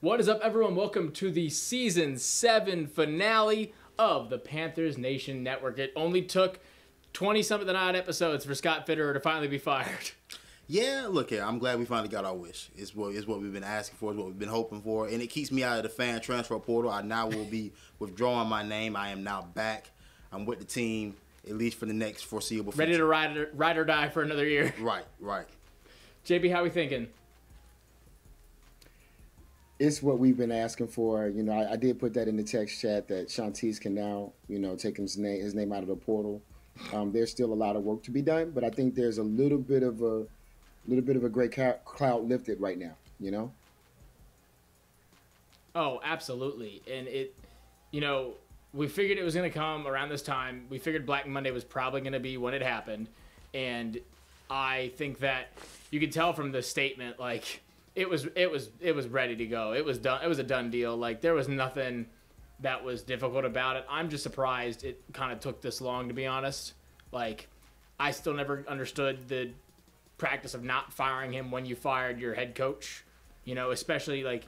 What is up, everyone? Welcome to the Season 7 finale of the Panthers Nation Network. It only took 20-something odd episodes for Scott Fitterer to finally be fired. Yeah, look here. I'm glad we finally got our wish. It's what we've been asking for. It's what we've been hoping for. And it keeps me out of the fan transfer portal. I now will be withdrawing my name. I am now back. I'm with the team, at least for the next foreseeable future. Ready to ride or die for another year. Right. JB, how we thinking? It's what we've been asking for. You know, I did put that in the text chat that Shontis can now, take his name out of the portal. There's still a lot of work to be done, but I think there's a little bit of a great cloud lifted right now. Oh, absolutely. And we figured it was going to come around this time. We figured Black Monday was probably going to be when it happened, and I think that you could tell from the statement, like, it was ready to go. It was done. It was a done deal. Like, there was nothing that was difficult about it. I'm just surprised it kind of took this long, to be honest. Like, I still never understood the practice of not firing him when you fired your head coach. Especially like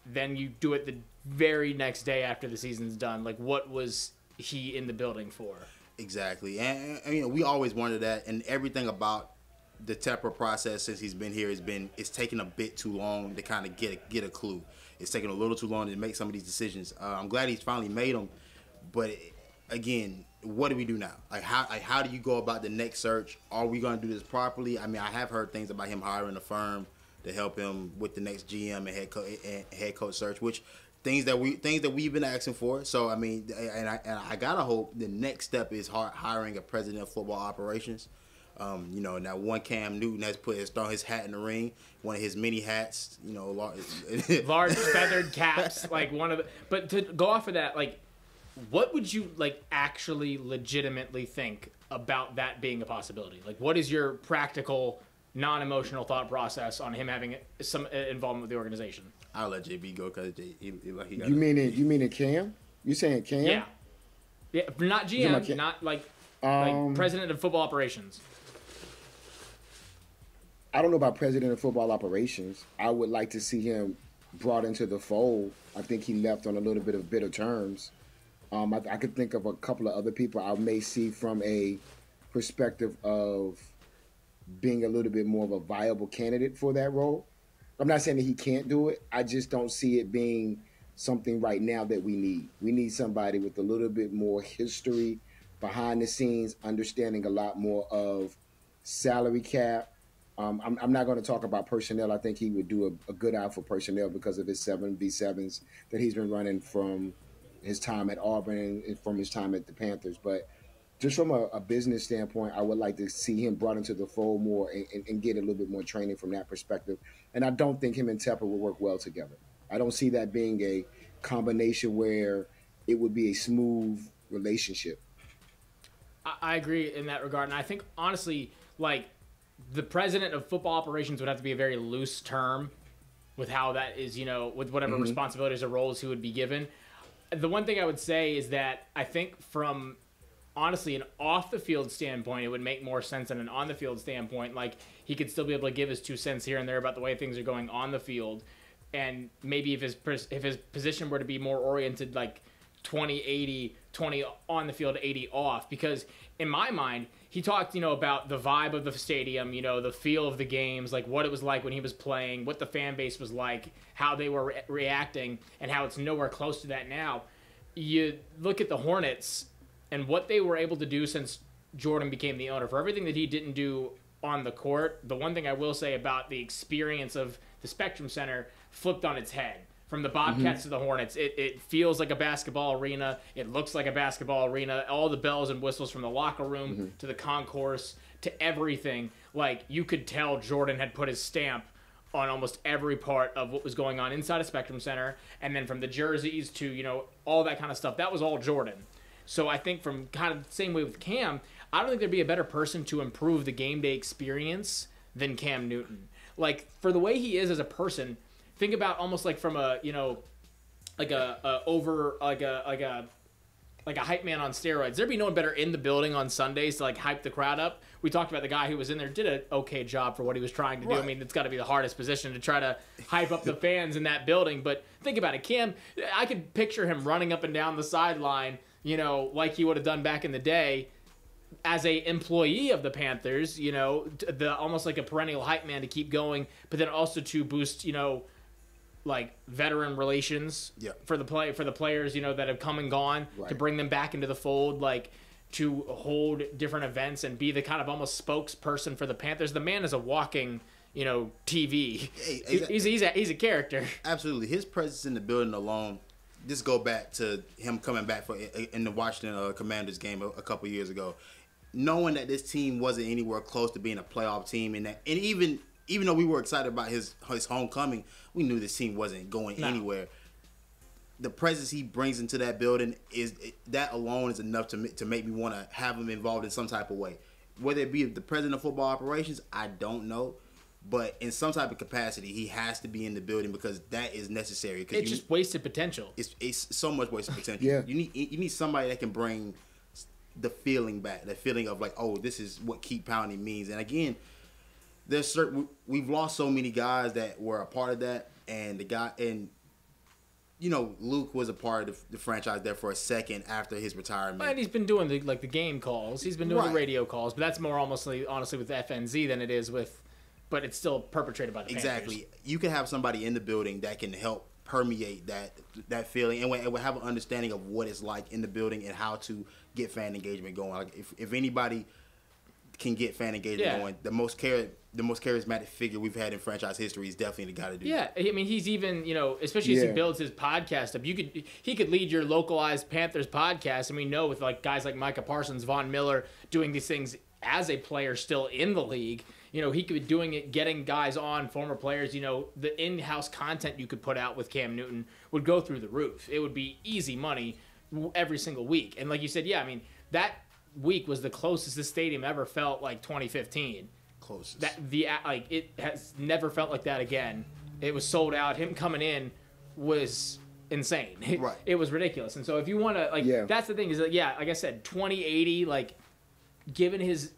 then you do it the very next day after the season's done. Like, what was he in the building for? Exactly. And we always wondered that, and everything about the Tepper process since he's been here it's taken a bit too long to kind of get a clue. It's taken a little too long to make some of these decisions. I'm glad he's finally made them, but again, what do we do now? How do you go about the next search? Are we going to do this properly? I mean, I have heard things about him hiring a firm to help him with the next GM and head coach search, which things that we've been asking for. So I mean, and I gotta hope the next step is hiring a president of football operations. Now one Cam Newton has thrown his hat in the ring, one of his mini hats, large feathered caps, like one of the. But to go off of that, like, what would you actually legitimately think about that being a possibility? Like, what is your practical, non-emotional thought process on him having some involvement with the organization? I'll let JB go because he got. You mean in Cam? You saying Cam? Yeah, not GM, not like president of football operations. I don't know about president of football operations. I would like to see him brought into the fold. I think he left on a little bit of bitter terms. I could think of a couple of other people I may see from a perspective of being a little bit more of a viable candidate for that role. I'm not saying that he can't do it. I just don't see it being something right now that we need. We need somebody with a little bit more history behind the scenes, understanding a lot more of salary cap. I'm not going to talk about personnel. I think he would do a good eye for personnel because of his 7v7s that he's been running from his time at Auburn and from his time at the Panthers. But just from a business standpoint, I would like to see him brought into the fold more and get a little bit more training from that perspective. And I don't think him and Tepper would work well together. I don't see that being a combination where it would be a smooth relationship. I agree in that regard. And I think, honestly, the president of football operations would have to be a very loose term with how that is, with whatever responsibilities or roles he would be given. The one thing I would say is that I think from, honestly, an off-the-field standpoint, it would make more sense than an on-the-field standpoint. Like, he could still be able to give his 2 cents here and there about the way things are going on the field. And maybe if his position were to be more oriented, 20-80, 20 on the field, 80 off. Because in my mind, he talked, about the vibe of the stadium, the feel of the games, what it was like when he was playing, what the fan base was like, how they were reacting, and how it's nowhere close to that now. You look at the Hornets and what they were able to do since Jordan became the owner. For everything that he didn't do on the court, the one thing I will say about the experience of the Spectrum Center flipped on its head. From the Bobcats to the Hornets, it feels like a basketball arena. It looks like a basketball arena. All the bells and whistles from the locker room to the concourse to everything. You could tell Jordan had put his stamp on almost every part of what was going on inside a Spectrum Center. And then from the jerseys to, all that kind of stuff, that was all Jordan. So I think from kind of the same way with Cam, I don't think there'd be a better person to improve the game day experience than Cam Newton. For the way he is as a person, think about almost from a like a hype man on steroids. There'd be no one better in the building on Sundays to like hype the crowd up. We talked about the guy who was in there, did an okay job for what he was trying to do. Right. I mean, it's got to be the hardest position to try to hype up the fans in that building. But think about it, Cam, I could picture him running up and down the sideline, you know, like he would have done back in the day as a employee of the Panthers, you know, the almost like a perennial hype man to keep going, but then also to boost, you know, like veteran relations for the players, you know, that have come and gone, to bring them back into the fold, like to hold different events and be the kind of almost spokesperson for the Panthers. The man is a walking, you know, TV. He's a character. Absolutely. His presence in the building alone, just go back to him coming back in the Washington Commanders game a couple years ago, knowing that this team wasn't anywhere close to being a playoff team, and even though we were excited about his homecoming, we knew this team wasn't going anywhere. The presence he brings into that building that alone is enough to make me want to have him involved in some type of way. Whether it be the president of football operations, I don't know, but in some type of capacity, he has to be in the building because that is necessary. It's just wasted potential. It's so much wasted potential. Yeah. You need somebody that can bring the feeling back, the feeling of like, oh, this is what keep pounding means. And again, we've lost so many guys that were a part of that, and you know, Luke was a part of the franchise there for a second after his retirement. And he's been doing the game calls. He's been doing the radio calls, but that's more honestly with FNZ than it is with, but it's still perpetrated by the Exactly. Panthers. You can have somebody in the building that can help permeate that feeling and we have an understanding of what it's like in the building and how to get fan engagement going. Like if anybody can get fan engagement going, the most charismatic figure we've had in franchise history is definitely the guy to do that. I mean, he's even, you know, especially as he builds his podcast up, he could lead your localized Panthers podcast, and we know with like guys like Micah Parsons, Von Miller doing these things as a player still in the league. You know, he could be doing it, getting guys on, former players. You know, the in-house content you could put out with Cam Newton would go through the roof. It would be easy money every single week. And like you said, I mean, that week was the closest this stadium ever felt like 2015. Closest. It has never felt like that again. It was sold out. Him coming in was insane. Right. It was ridiculous. And so if you want to, that's the thing is that, like I said, 2080, like, given his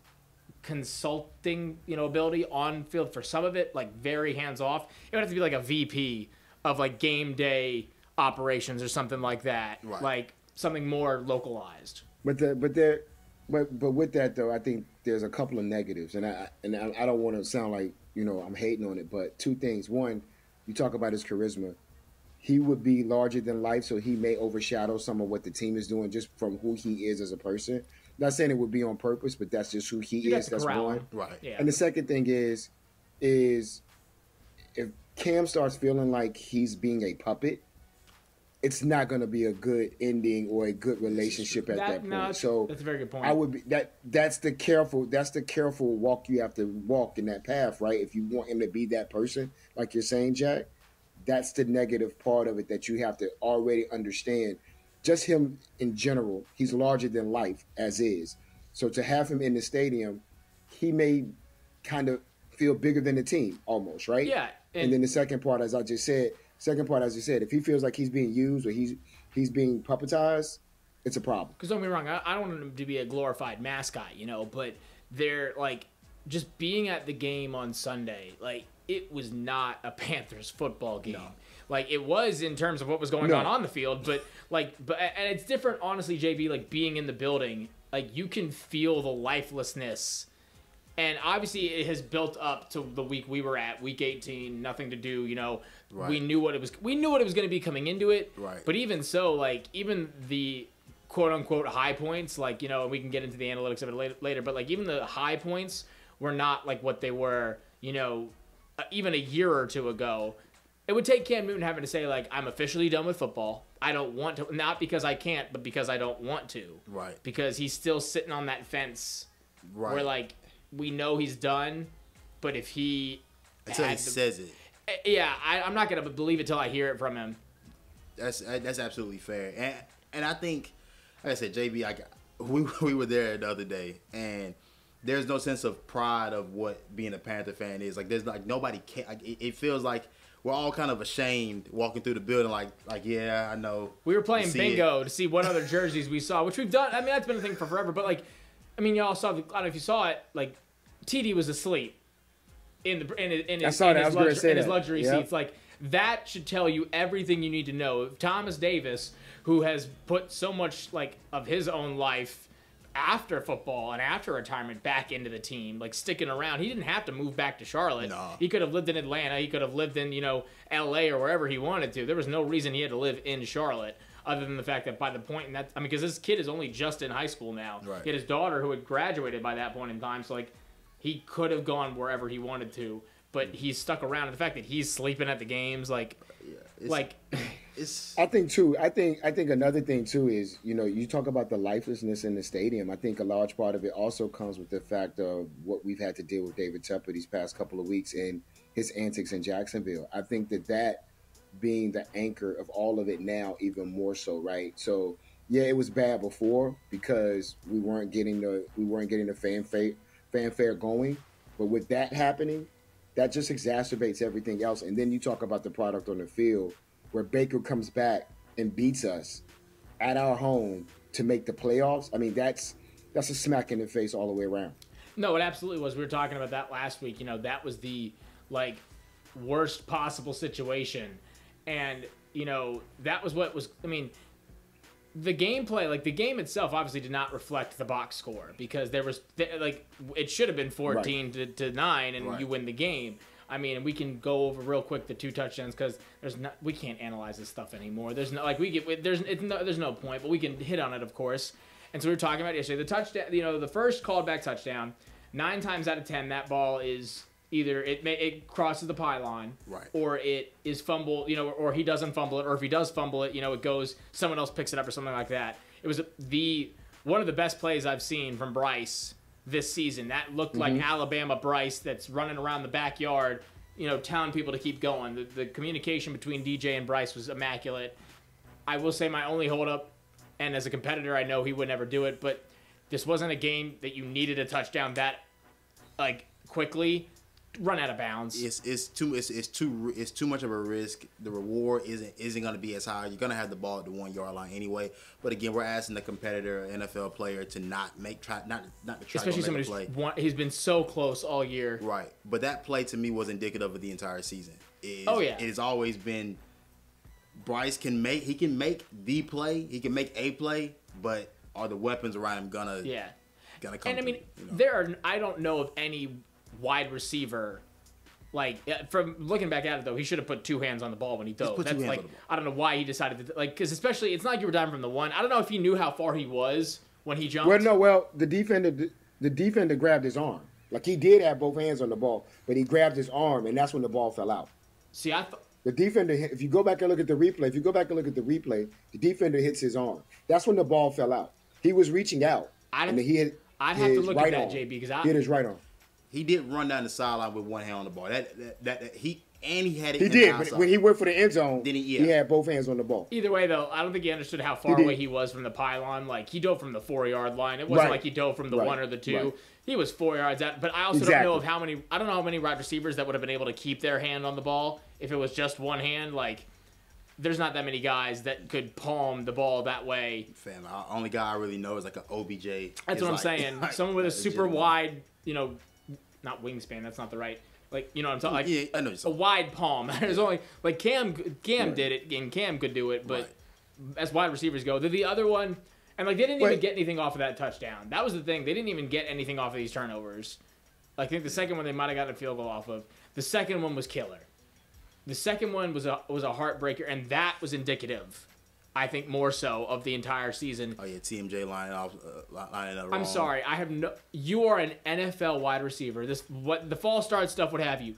consulting, you know, ability on field for some of it, like very hands off, it would have to be like a VP of like game day operations or something like that. Right. Like something more localized. But with that though, I think there's a couple of negatives, and I don't want to sound like, you know, I'm hating on it, but two things. One, you talk about his charisma. He would be larger than life, so he may overshadow some of what the team is doing just from who he is as a person. Not saying it would be on purpose, but that's just who he is. That's one. Right. Yeah. And the second thing is if Cam starts feeling like he's being a puppet, it's not going to be a good ending or a good relationship at that point. No, so that's a very good point. I would be that's the careful walk you have to walk in that path, right? If you want him to be that person, like you're saying, Jack, that's the negative part of it that you have to already understand. Just him in general, he's larger than life as is. So to have him in the stadium, he may kind of feel bigger than the team almost, right? Yeah. And then the second part, as I just said, if he feels like he's being used or he's being puppetized, it's a problem. Because don't get me wrong, I don't want him to be a glorified mascot, you know, but they're like just being at the game on Sunday, like it was not a Panthers football game. No. Like it was in terms of what was going on the field, but and it's different, honestly, JB. Like being in the building, like you can feel the lifelessness, and obviously it has built up to the week we were at, week 18, nothing to do. You know, we knew what it was. We knew what it was going to be coming into it. Right. But even so, like even the quote unquote high points, like, you know, and we can get into the analytics of it later, but like even the high points were not like what they were, you know, even a year or two ago. It would take Cam Newton having to say, like, I'm officially done with football. I don't want to. Not because I can't, but because I don't want to. Right. Because he's still sitting on that fence where, like, we know he's done, but if he... Until he says it. Yeah, I'm not going to believe it till I hear it from him. That's absolutely fair. And I think, like I said, JB, we were there the other day, and there's no sense of pride of what being a Panther fan is. Like, there's like nobody... It feels like we're all kind of ashamed walking through the building, like yeah, I know. We were playing bingo to see what other jerseys we saw, which we've done. I mean, that's been a thing for forever. But like, I mean, y'all saw. I don't know if you saw it. Like, TD was asleep in his luxury seats. Like, that should tell you everything you need to know. Thomas Davis, who has put so much like of his own life after football and after retirement back into the team, like sticking around. He didn't have to move back to Charlotte. No. He could have lived in Atlanta. He could have lived in, LA or wherever he wanted to. There was no reason he had to live in Charlotte other than the fact that by the point, because this kid is only just in high school now. Right. He had his daughter who had graduated by that point in time. So, like, he could have gone wherever he wanted to, but he's stuck around. And the fact that he's sleeping at the games, I think another thing too is, you talk about the lifelessness in the stadium. I think a large part of it also comes with the fact of what we've had to deal with David Tepper these past couple of weeks and his antics in Jacksonville. I think that being the anchor of all of it now, even more so, right? So yeah, it was bad before because we weren't getting the fanfare going, but with that happening, that just exacerbates everything else. And then you talk about the product on the field, where Baker comes back and beats us at our home to make the playoffs. I mean, that's a smack in the face all the way around. No, it absolutely was. We were talking about that last week. That was the worst possible situation, and that was what was. I mean, the gameplay, the game itself, obviously did not reflect the box score because there was it should have been 14 to 9, and you win the game. I mean, we can go over real quick the 2 touchdowns because we can't analyze this stuff anymore. There's no there's no point, but we can hit on it, of course. And so we were talking about yesterday the touchdown. The first called back touchdown, 9 times out of 10 that ball is either it crosses the pylon, or it is fumbled, or he doesn't fumble it, or if he does fumble it, it goes, someone else picks it up or something like that. It was one of the best plays I've seen from Bryce this season. That looked like Alabama Bryce that's running around the backyard, telling people to keep going. The communication between DJ and Bryce was immaculate. I will say my only holdup, and as a competitor, I know he would never do it, but this wasn't a game that you needed a touchdown that quickly. Run out of bounds. It's too much of a risk. The reward isn't going to be as high. You're going to have the ball at the 1 yard line anyway. But again, we're asking the competitor, NFL player, to not to try especially to make a play. He's been so close all year. Right, but that play to me was indicative of the entire season. It has always been Bryce can make the play. He can make a play, but are the weapons around him gonna come? And I mean, I don't know of any wide receiver, from looking back at it though, he should have put 2 hands on the ball when he dove. That's I don't know why he decided to because especially it's not like you were diving from the 1. I don't know if he knew how far he was when he jumped. The defender grabbed his arm. He did have both hands on the ball, but he grabbed his arm, and that's when the ball fell out. See, the defender, if you go back and look at the replay, the defender hits his arm. That's when the ball fell out. He was reaching out. I'd have to look at that, JB, because he hit his right arm. He did run down the sideline with 1 hand on the ball. He had it. He did, but when he went for the end zone, he had both hands on the ball. Either way, though, I don't think he understood how far away he was from the pylon. He dove from the 4 yard line. It wasn't like he dove from the 1 or the 2. Right. He was 4 yards out. But I also don't know how many wide receivers that would have been able to keep their hand on the ball if it was just 1 hand. There's not that many guys that could palm the ball that way. Fam, the only guy I really know is an OBJ. That's what I'm saying. Someone with a super wide, not wingspan. That's not the right. You know what I'm talking. I know. A wide palm. There's only Cam did it, and Cam could do it, but as wide receivers go, the other one, and they didn't even get anything off of that touchdown. That was the thing. They didn't even get anything off of these turnovers. I think the second one they might have gotten a field goal off of. The second one was killer. The second one was a heartbreaker, and that was indicative, I think, more so of the entire season. Oh yeah, TMJ lining up wrong. I'm sorry, you are an NFL wide receiver. The false start stuff, what have you.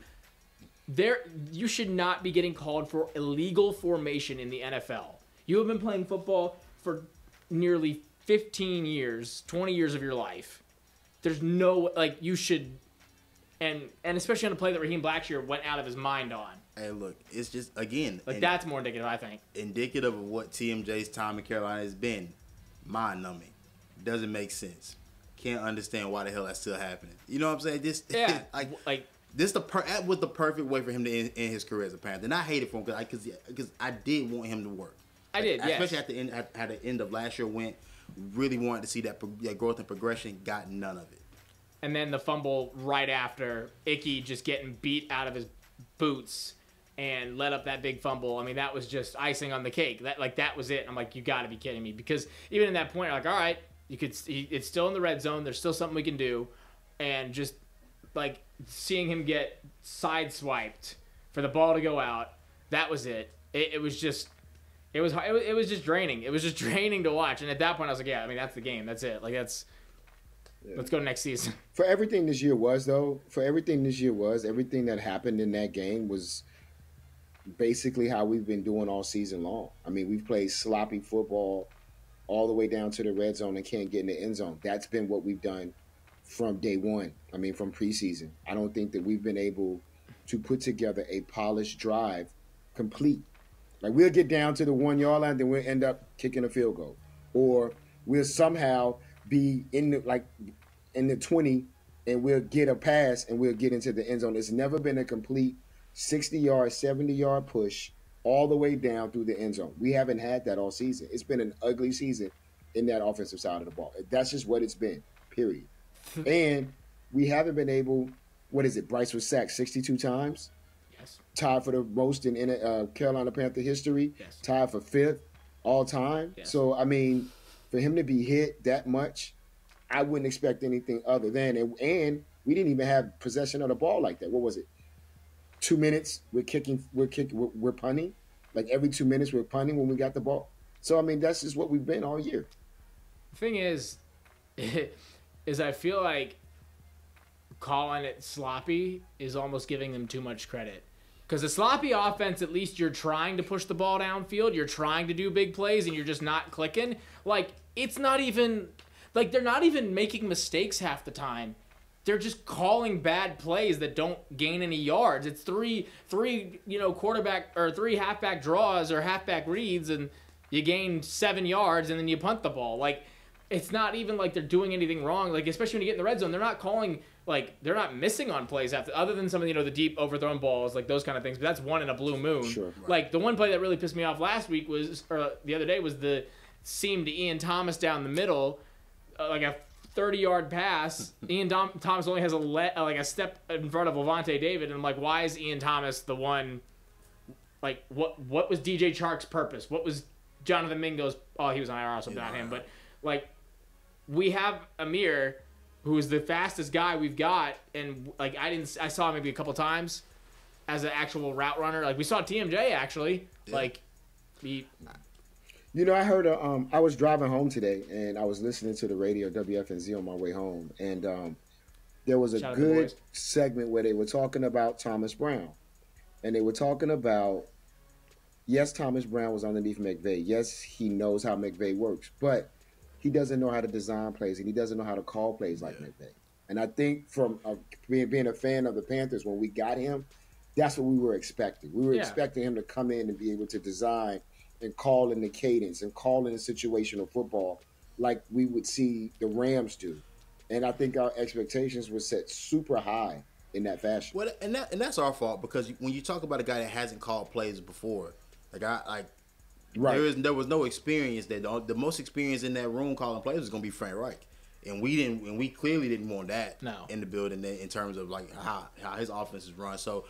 You should not be getting called for illegal formation in the NFL. You have been playing football for nearly 15 years, 20 years of your life. There's no you should, and especially on a play that Raheem Blackshear went out of his mind on. Hey, look, it's just, again... that's more indicative, I think. Indicative of what TMJ's time in Carolina has been. Mind-numbing. Doesn't make sense. Can't understand why the hell that's still happening. You know what I'm saying? That was the perfect way for him to end his career as a Panther. And I hated for him because I did want him to work. I did, yes. Especially at the end of last year went. Really wanted to see that growth and progression. Got none of it. And then the fumble right after, Icky just getting beat out of his boots and let up that big fumble. I mean, that was just icing on the cake. That was it. I'm like, you got to be kidding me. Because even in that point, like, all right, it's still in the red zone. There's still something we can do. And just, like, seeing him get sideswiped for the ball to go out, that was it. It was just... It was just draining. It was just draining to watch. And at that point, I was like, yeah, I mean, that's the game. That's it. Like, let's go next season. For everything this year was, everything that happened in that game was basically how we've been doing all season long. I mean, we've played sloppy football all the way down to the red zone and can't get in the end zone. That's been what we've done from day one. I mean, from preseason. I don't think that we've been able to put together a polished drive complete. Like, we'll get down to the 1 yard line, then we'll end up kicking a field goal. Or we'll somehow be in the 20 and we'll get a pass and we'll get into the end zone. It's never been a complete 60-yard, 70-yard push all the way down through the end zone. We haven't had that all season. It's been an ugly season in that offensive side of the ball. That's just what it's been, period. And we haven't been able, Bryce was sacked 62 times? Tied for the most in Carolina Panther history. Yes. Tied for 5th all time. Yes. So, I mean, for him to be hit that much, I wouldn't expect anything other than. And we didn't even have possession of the ball like that. What was it? 2 minutes, we're punting. Like, every 2 minutes, we're punting when we got the ball. So, I mean, that's just what we've been all year. The thing is I feel like calling it sloppy is almost giving them too much credit. Because a sloppy offense, at least you're trying to push the ball downfield. You're trying to do big plays, and you're just not clicking. Like, it's not even... Like, they're not even making mistakes half the time. They're just calling bad plays that don't gain any yards. It's three quarterback or 3 halfback draws or halfback reads, and you gain 7 yards, and then you punt the ball. Like, it's not even like they're doing anything wrong. Like, especially when you get in the red zone, they're not calling... Like, they're not missing on plays other than some of, the deep overthrown balls, like those kind of things. But that's one in a blue moon. Sure. Right. Like, the one play that really pissed me off last week or the other day was the seam to Ian Thomas down the middle, like a 30-yard pass. Ian Thomas only has a step in front of Levante David. And I'm like, why is Ian Thomas the one? Like, what was DJ Chark's purpose? What was Jonathan Mingo's? Oh, he was on IR, so not him. But, like, we have Amir, who is the fastest guy we've got, and like I saw him maybe a couple times as an actual route runner. Like, we saw TMJ actually. Yeah. Like, I heard I was driving home today and I was listening to the radio WFNZ on my way home, and there was a good segment where they were talking about Thomas Brown, and they were talking about, yes, Thomas Brown was underneath McVay. Yes, he knows how McVay works, but he doesn't know how to design plays, and he doesn't know how to call plays like McVay. And I think from being a fan of the Panthers, when we got him, that's what we were expecting. We were expecting him to come in and be able to design and call in the cadence and call in the situational football like we would see the Rams do. And I think our expectations were set super high in that fashion. Well, and that's our fault, because when you talk about a guy that hasn't called plays before, there was no experience there. The most experience in that room calling plays was going to be Frank Reich, and we clearly didn't want that in the building in terms of like how his offense is run. So,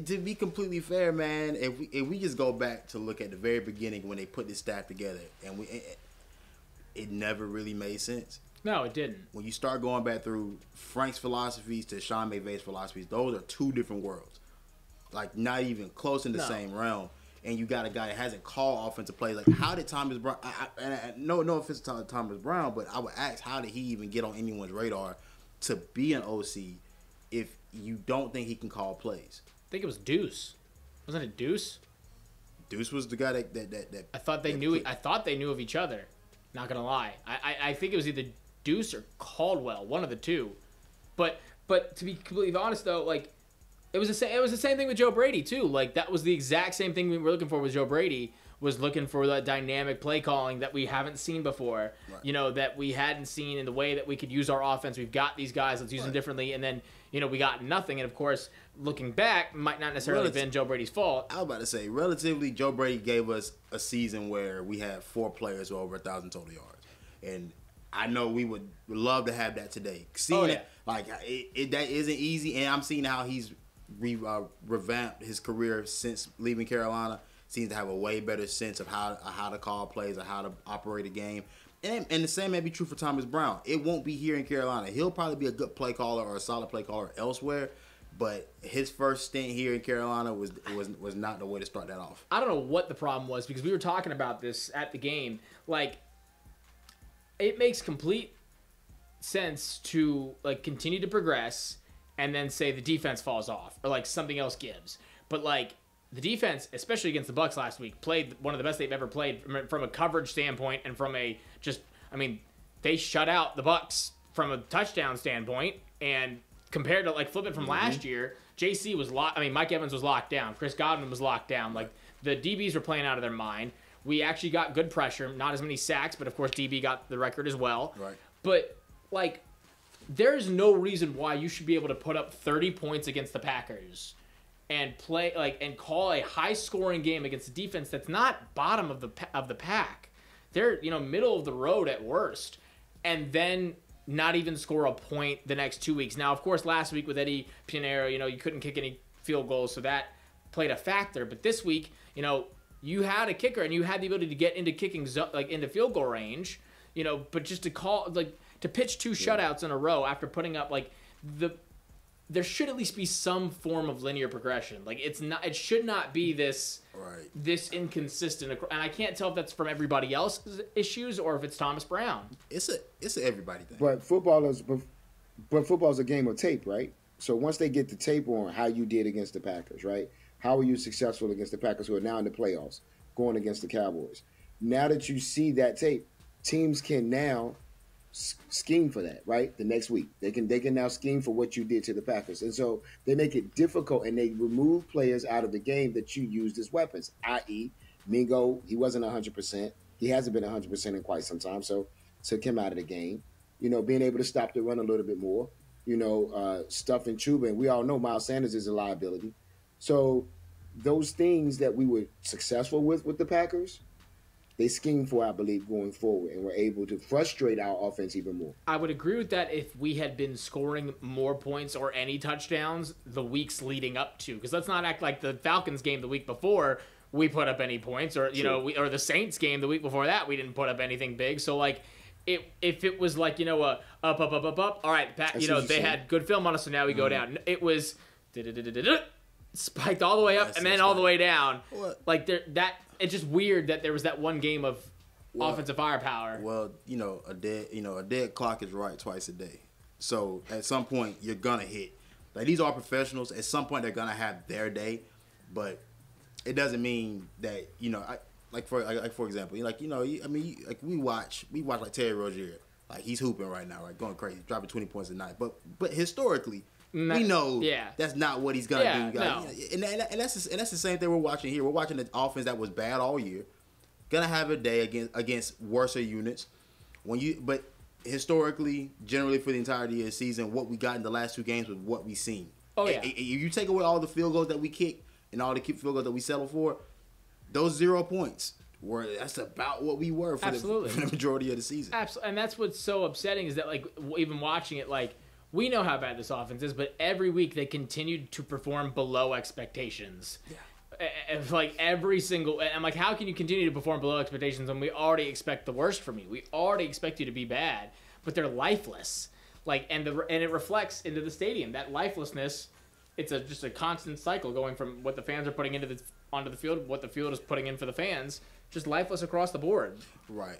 to be completely fair, man, if we just go back to look at the very beginning when they put this staff together, and it never really made sense. No, it didn't. When you start going back through Frank's philosophies to Sean McVay's philosophies, those are two different worlds, like not even close in the same realm. And you got a guy that hasn't called offensive plays. Like, how did Thomas Brown? No offense to Thomas Brown, but I would ask, how did he even get on anyone's radar to be an OC if you don't think he can call plays? I think it was Deuce. Wasn't it Deuce? Deuce was the guy that I thought they knew. I thought they knew of each other. Not gonna lie. I think it was either Deuce or Caldwell, one of the two. But to be completely honest though, like, It was the same thing with Joe Brady too. Like, that was the exact same thing we were looking for with Joe Brady, was looking for that dynamic play calling that we haven't seen before. Right. That we hadn't seen in the way that we could use our offense. We've got these guys, let's use them differently. And then, we got nothing. And of course, looking back, might not necessarily have been Joe Brady's fault. I was about to say, relatively, Joe Brady gave us a season where we had 4 players with over 1,000 total yards, and I know we would love to have that today. Seeing it, like that isn't easy, and I'm seeing how he's revamped his career since leaving Carolina. Seems to have a way better sense of how to call plays or how to operate a game. And the same may be true for Thomas Brown. It won't be here in Carolina. He'll probably be a good play caller or a solid play caller elsewhere. But his first stint here in Carolina was not the way to start that off. I don't know what the problem was, because we were talking about this at the game. Like, it makes complete sense to like continue to progress and then say the defense falls off or like something else gives. But like the defense, especially against the Bucs last week, played one of the best they've ever played from a coverage standpoint and from a they shut out the Bucs from a touchdown standpoint. And compared to like flip it from last year, JC was locked. I mean, Mike Evans was locked down. Chris Godwin was locked down. Like the DBs were playing out of their mind. We actually got good pressure, not as many sacks, but of course DB got the record as well. Right. But like, there's no reason why you should be able to put up 30 points against the Packers and play like and call a high-scoring game against a defense that's not bottom of the pack. They're middle of the road at worst, and then not even score a point the next 2 weeks. Now, of course, last week with Eddie Pinheiro, you couldn't kick any field goals, so that played a factor. But this week, you had a kicker and you had the ability to get into kicking into field goal range, but just to pitch 2 shutouts in a row after putting up there should at least be some form of linear progression. Like it should not be this inconsistent. And I can't tell if that's from everybody else's issues or if it's Thomas Brown. It's an everybody thing. But football's a game of tape, right? So once they get the tape on how you did against the Packers, right? How are you successful against the Packers, who are now in the playoffs, going against the Cowboys? Now that you see that tape, teams can now scheme for that, right? The next week, they can now scheme for what you did to the Packers, and so they make it difficult, and they remove players out of the game that you used as weapons. I.e., Mingo, he wasn't 100%. He hasn't been 100% in quite some time, so took him out of the game. Being able to stop the run a little bit more. Stuffing Chuba, and we all know Miles Sanders is a liability. So those things that we were successful with the Packers, they scheme for, I believe, going forward, and we're able to frustrate our offense even more. I would agree with that if we had been scoring more points or any touchdowns the weeks leading up to. Because let's not act like the Falcons game the week before we put up any points, or or the Saints game the week before that we didn't put up anything big. So like, if it was like up. All right, they had good film on us, so now we go down. It was spiked all the way up and then all the way down. What? Like it's just weird that there was that one game of offensive firepower. Well, a dead clock is right twice a day. So at some point you're gonna hit. Like, these are professionals. At some point they're gonna have their day, but it doesn't mean that for example, we watch like Terry Rozier, like he's hooping right now, right, going crazy, dropping 20 points a night. But historically, we know that's not what he's gonna do. No. And that's the same thing we're watching here. We're watching an offense that was bad all year, gonna have a day against worse units. But historically, generally for the entirety of the season, what we got in the last 2 games was what we seen. Oh yeah. If you take away all the field goals that we kicked and all the field goals that we settled for, those 0 points that's about what we were for the majority of the season. Absolutely. And that's what's so upsetting is that, like, even watching it, like, we know how bad this offense is, but every week they continued to perform below expectations. Yeah. It's like every single, and I'm like, how can you continue to perform below expectations when we already expect the worst from you? We already expect you to be bad, but they're lifeless. Like, and it reflects into the stadium. That lifelessness, it's just a constant cycle going from what the fans are putting onto the field, what the field is putting in for the fans, just lifeless across the board. Right.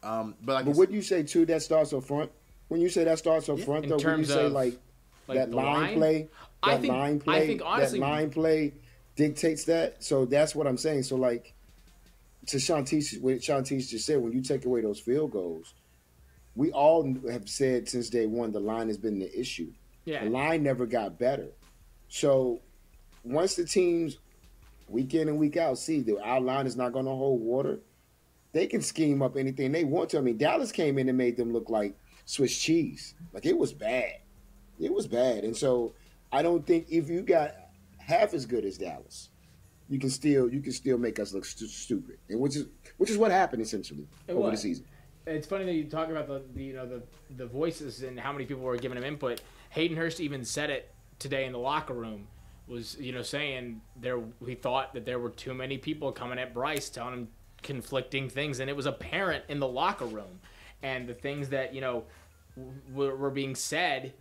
But what do you say too? That starts up front. When you say that starts up front, though, when you say like that line play, that line play dictates that. So that's what I'm saying. So like, to Shontis, what Shontis just said, when you take away those field goals, we all have said since day one the line has been the issue. Yeah. The line never got better. So once the teams week in and week out see that our line is not going to hold water, they can scheme up anything they want to. I mean, Dallas came in and made them look like Swiss cheese. Like, it was bad. It was bad, and so I don't think if you got half as good as Dallas, you can still make us look stupid, and which is what happened essentially over the season. It's funny that you talk about the voices and how many people were giving him input. Hayden Hurst even said it today in the locker room. Was saying he thought that there were too many people coming at Bryce telling him conflicting things, and it was apparent in the locker room, and the things that were being said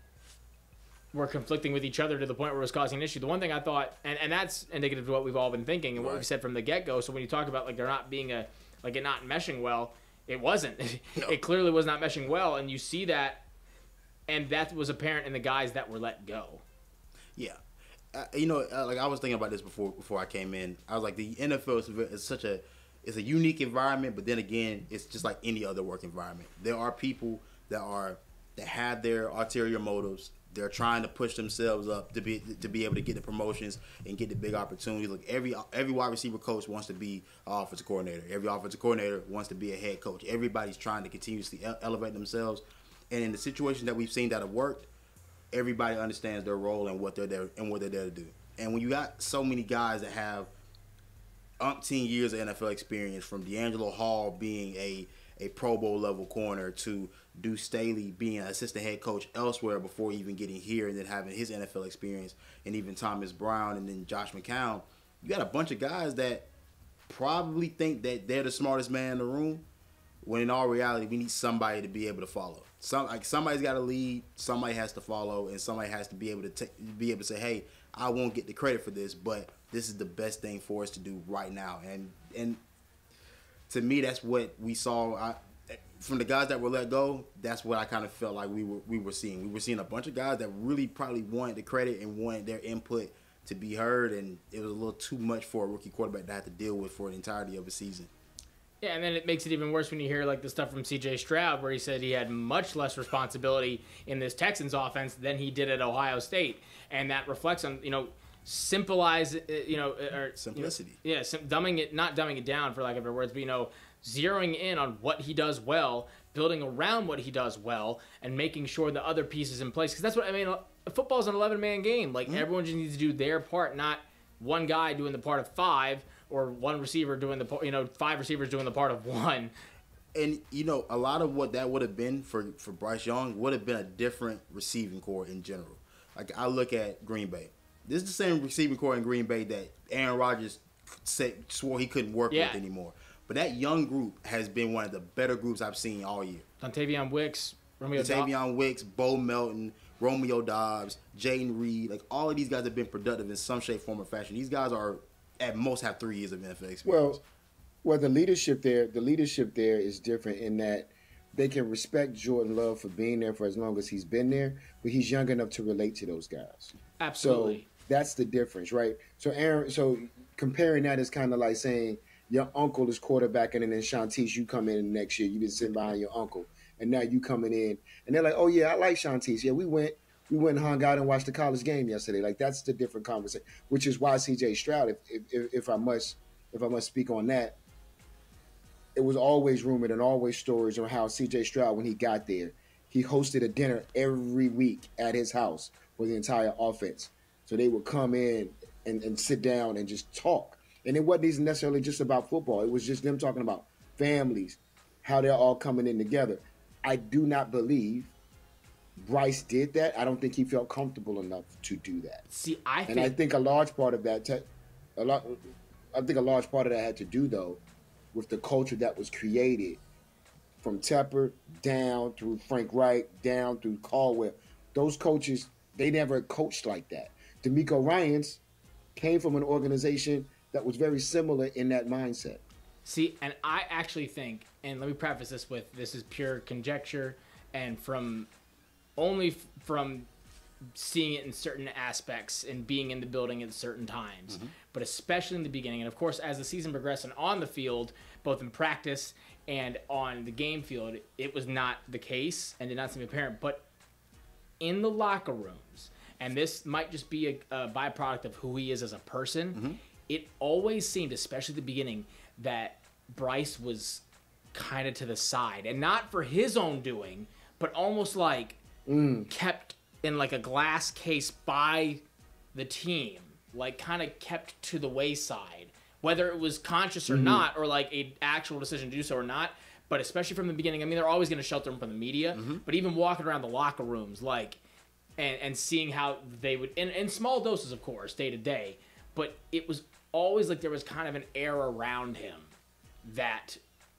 were conflicting with each other to the point where it was causing an issue. The one thing I thought, and that's indicative of what we've all been thinking and what we've said from the get-go. So when you talk about like there not being it not meshing well, it wasn't. No. It clearly was not meshing well, and you see that, and that was apparent in the guys that were let go. Yeah. Like I was thinking about this before I came in. I was like, the NFL is a unique environment, but then again, it's just like any other work environment. There are people that have their ulterior motives. They're trying to push themselves up to be able to get the promotions and get the big opportunities. Look, every wide receiver coach wants to be an offensive coordinator. Every offensive coordinator wants to be a head coach. Everybody's trying to continuously elevate themselves. And in the situation that we've seen that have worked, everybody understands their role and what they're there to do. And when you got so many guys that have umpteen years of NFL experience, from D'Angelo Hall being a Pro Bowl level corner to Deuce Staley being an assistant head coach elsewhere before even getting here and then having his NFL experience, and even Thomas Brown and then Josh McCown, you got a bunch of guys that probably think that they're the smartest man in the room, when in all reality we need somebody to be able to follow. Somebody's got to lead, somebody has to follow, and somebody has to be able to say, hey, I won't get the credit for this, but this is the best thing for us to do right now. And to me, that's what we saw from the guys that were let go. That's what I kind of felt like we were seeing. We were seeing a bunch of guys that really probably wanted the credit and wanted their input to be heard, and it was a little too much for a rookie quarterback to have to deal with for the entirety of a season. Yeah, and then it makes it even worse when you hear like the stuff from C.J. Stroud, where he said he had much less responsibility in this Texans offense than he did at Ohio State, and that reflects on simplicity. Not dumbing it down for lack of better words, but zeroing in on what he does well, building around what he does well, and making sure the other pieces in place. Because that's what I mean. Football's an 11-man game. Like everyone just needs to do their part, not one guy doing the part of five, or one receiver doing the five receivers doing the part of one. And a lot of what that would have been for Bryce Young would have been a different receiving core in general. Like I look at Green Bay. This is the same receiving core in Green Bay that Aaron Rodgers swore he couldn't work with anymore. But that young group has been one of the better groups I've seen all year. Dontavion Wicks, Bo Melton, Romeo Dobbs, Jaden Reed. Like all of these guys have been productive in some shape, form, or fashion. These guys are at most have 3 years of NFL experience. Well, the leadership there is different in that they can respect Jordan Love for being there for as long as he's been there, but he's young enough to relate to those guys. Absolutely. So that's the difference, right? So comparing that is kind of like saying your uncle is quarterbacking, and then Shontis, you come in next year, you've been sitting behind your uncle, and now you coming in, and they're like, oh yeah, I like Shontis. Yeah, we went and hung out and watched the college game yesterday. Like that's the different conversation, which is why C.J. Stroud, if I must speak on that, it was always rumored and always stories on how C.J. Stroud, when he got there, he hosted a dinner every week at his house for the entire offense. So they would come in and sit down and just talk. And it wasn't even necessarily just about football. It was just them talking about families, how they're all coming in together. I do not believe Bryce did that. I don't think he felt comfortable enough to do that. I think a large part of that had to do though with the culture that was created from Tepper down through Frank Reich, down through Caldwell. Those coaches, they never coached like that. D'Amico Ryans came from an organization that was very similar in that mindset. See, and I actually think, and let me preface this with, this is pure conjecture, and from seeing it in certain aspects and being in the building at certain times, but especially in the beginning. And of course, as the season progressed and on the field, both in practice and on the game field, it was not the case and did not seem apparent. But in the locker rooms, and this might just be a byproduct of who he is as a person, it always seemed, especially at the beginning, that Bryce was kind of to the side. And not for his own doing, but almost like kept in like a glass case by the team, like kind of kept to the wayside, whether it was conscious or not, or like a actual decision to do so or not. But especially from the beginning, I mean, they're always going to shelter him from the media, but even walking around the locker rooms, like, and seeing how they would, in small doses, of course, day to day, but it was always like there was kind of an air around him that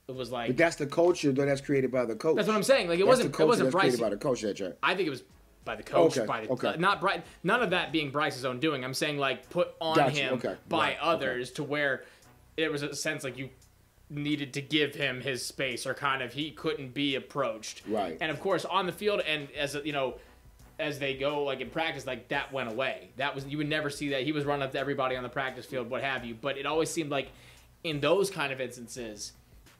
it was like. But that's the culture that's created by the coach. That's what I'm saying. Like it wasn't Bryce created by the coach. I think it was by the coach, Okay. not Bryce. None of that being Bryce's own doing. I'm saying like put on him by others to where there was a sense like you needed to give him his space, or kind of he couldn't be approached. Right. And of course on the field, and as they go like in practice, like that went away. That was, you would never see that. He was running up to everybody on the practice field, what have you. But it always seemed like in those kind of instances,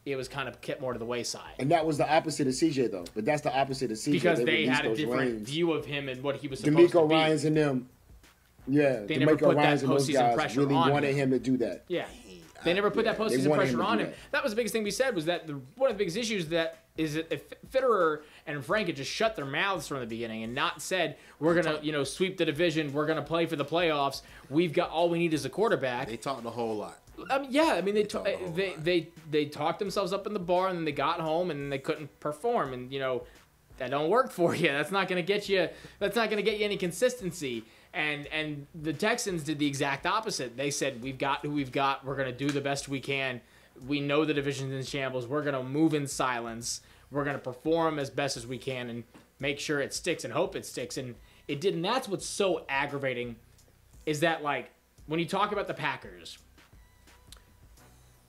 it was kind of kept more to the wayside. And that was the opposite of CJ, though. But that's the opposite of CJ. Because they had a different view of him and what he was supposed to be. DeMeco Ryans and them. Yeah, they never put that postseason pressure really on wanted him to do that. Yeah. They never put that postseason pressure on him. That was the biggest thing we said, was that one of the biggest issues that is that if Fitterer and Frank had just shut their mouths from the beginning and not said, we're going to, sweep the division, we're going to play for the playoffs, we've got all we need is a quarterback. They talked a whole lot. Yeah, I mean, they talked themselves up in the bar, and then they got home and they couldn't perform, and that don't work for you. That's not going to get you. That's not going to get you any consistency. And the Texans did the exact opposite. They said, we've got who we've got. We're going to do the best we can. We know the division's in shambles. We're going to move in silence. We're going to perform as best as we can and make sure it sticks and hope it sticks. And it did. And that's what's so aggravating, is that like when you talk about the Packers,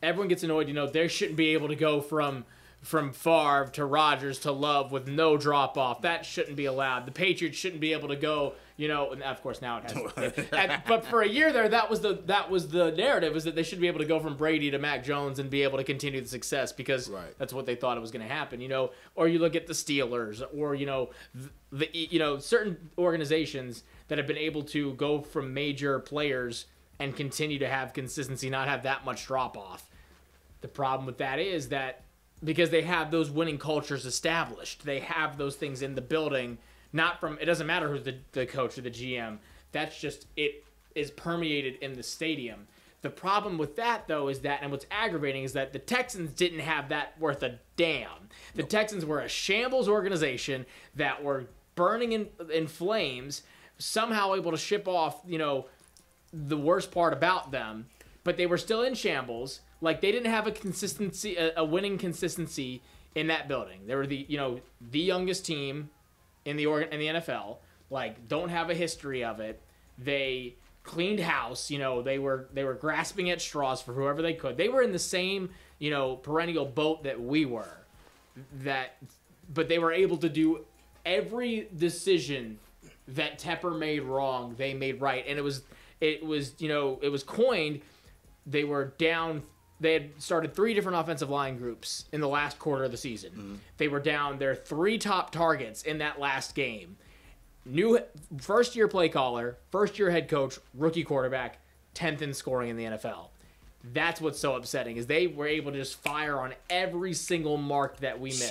everyone gets annoyed. They shouldn't be able to go from Favre to Rodgers to Love with no drop off. That shouldn't be allowed. The Patriots shouldn't be able to go, and of course now it has. But for a year there, that was the narrative, is that they should be able to go from Brady to Mac Jones and be able to continue the success, because that's what they thought it was going to happen. Or you look at the Steelers, or the certain organizations that have been able to go from major players and continue to have consistency, not have that much drop off. The problem with that is that because they have those winning cultures established, they have those things in the building. It doesn't matter who's the coach or the GM. That's just, it is permeated in the stadium. The problem with that, though, is that, and what's aggravating, is that the Texans didn't have that worth a damn. The Texans were a shambles organization that were burning in flames, somehow able to ship off, the worst part about them, but they were still in shambles. Like, they didn't have a winning consistency in that building. They were the youngest team in the NFL. Like, don't have a history of it. They cleaned house. They were grasping at straws for whoever they could. They were in the same perennial boat that we were. But they were able to do every decision that Tepper made wrong, they made right, and it was coined. They were down. They had started 3 different offensive line groups in the last quarter of the season. Mm-hmm. They were down their 3 top targets in that last game. New first-year play caller, first-year head coach, rookie quarterback, 10th in scoring in the NFL. That's what's so upsetting, is they were able to just fire on every single mark that we missed.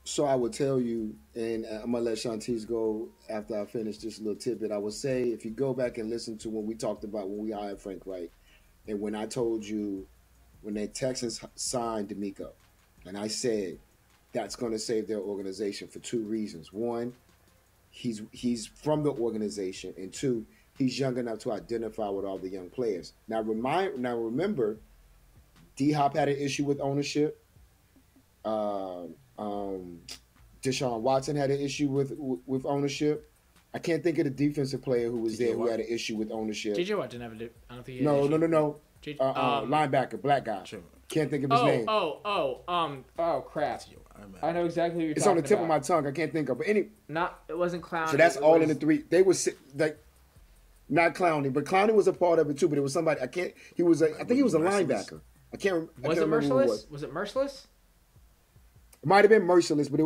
So I would tell you, and I'm going to let Shontis go after I finish this little tidbit. I would say, if you go back and listen to when we talked about when we hired Frank Reich, and when I told you when the Texans signed DeMeco, and I said that's going to save their organization for 2 reasons. 1, he's from the organization, and 2, he's young enough to identify with all the young players. Now remember, D-Hop had an issue with ownership. Deshaun Watson had an issue with ownership. I can't think of the defensive player who was there who had an issue with ownership. JJ Watt didn't have a. I don't think he had No. Linebacker, black guy. Sure. Can't think of his name. Oh, crap. I know exactly who you're talking about. It's on the tip of my tongue. I can't think of it. It wasn't Clowney. So that's all in the 3. They were like, not Clowney, but Clowney was a part of it too. But it was somebody. I think he was a linebacker. I can't remember who it was. Was it Merciless? It might have been Merciless, but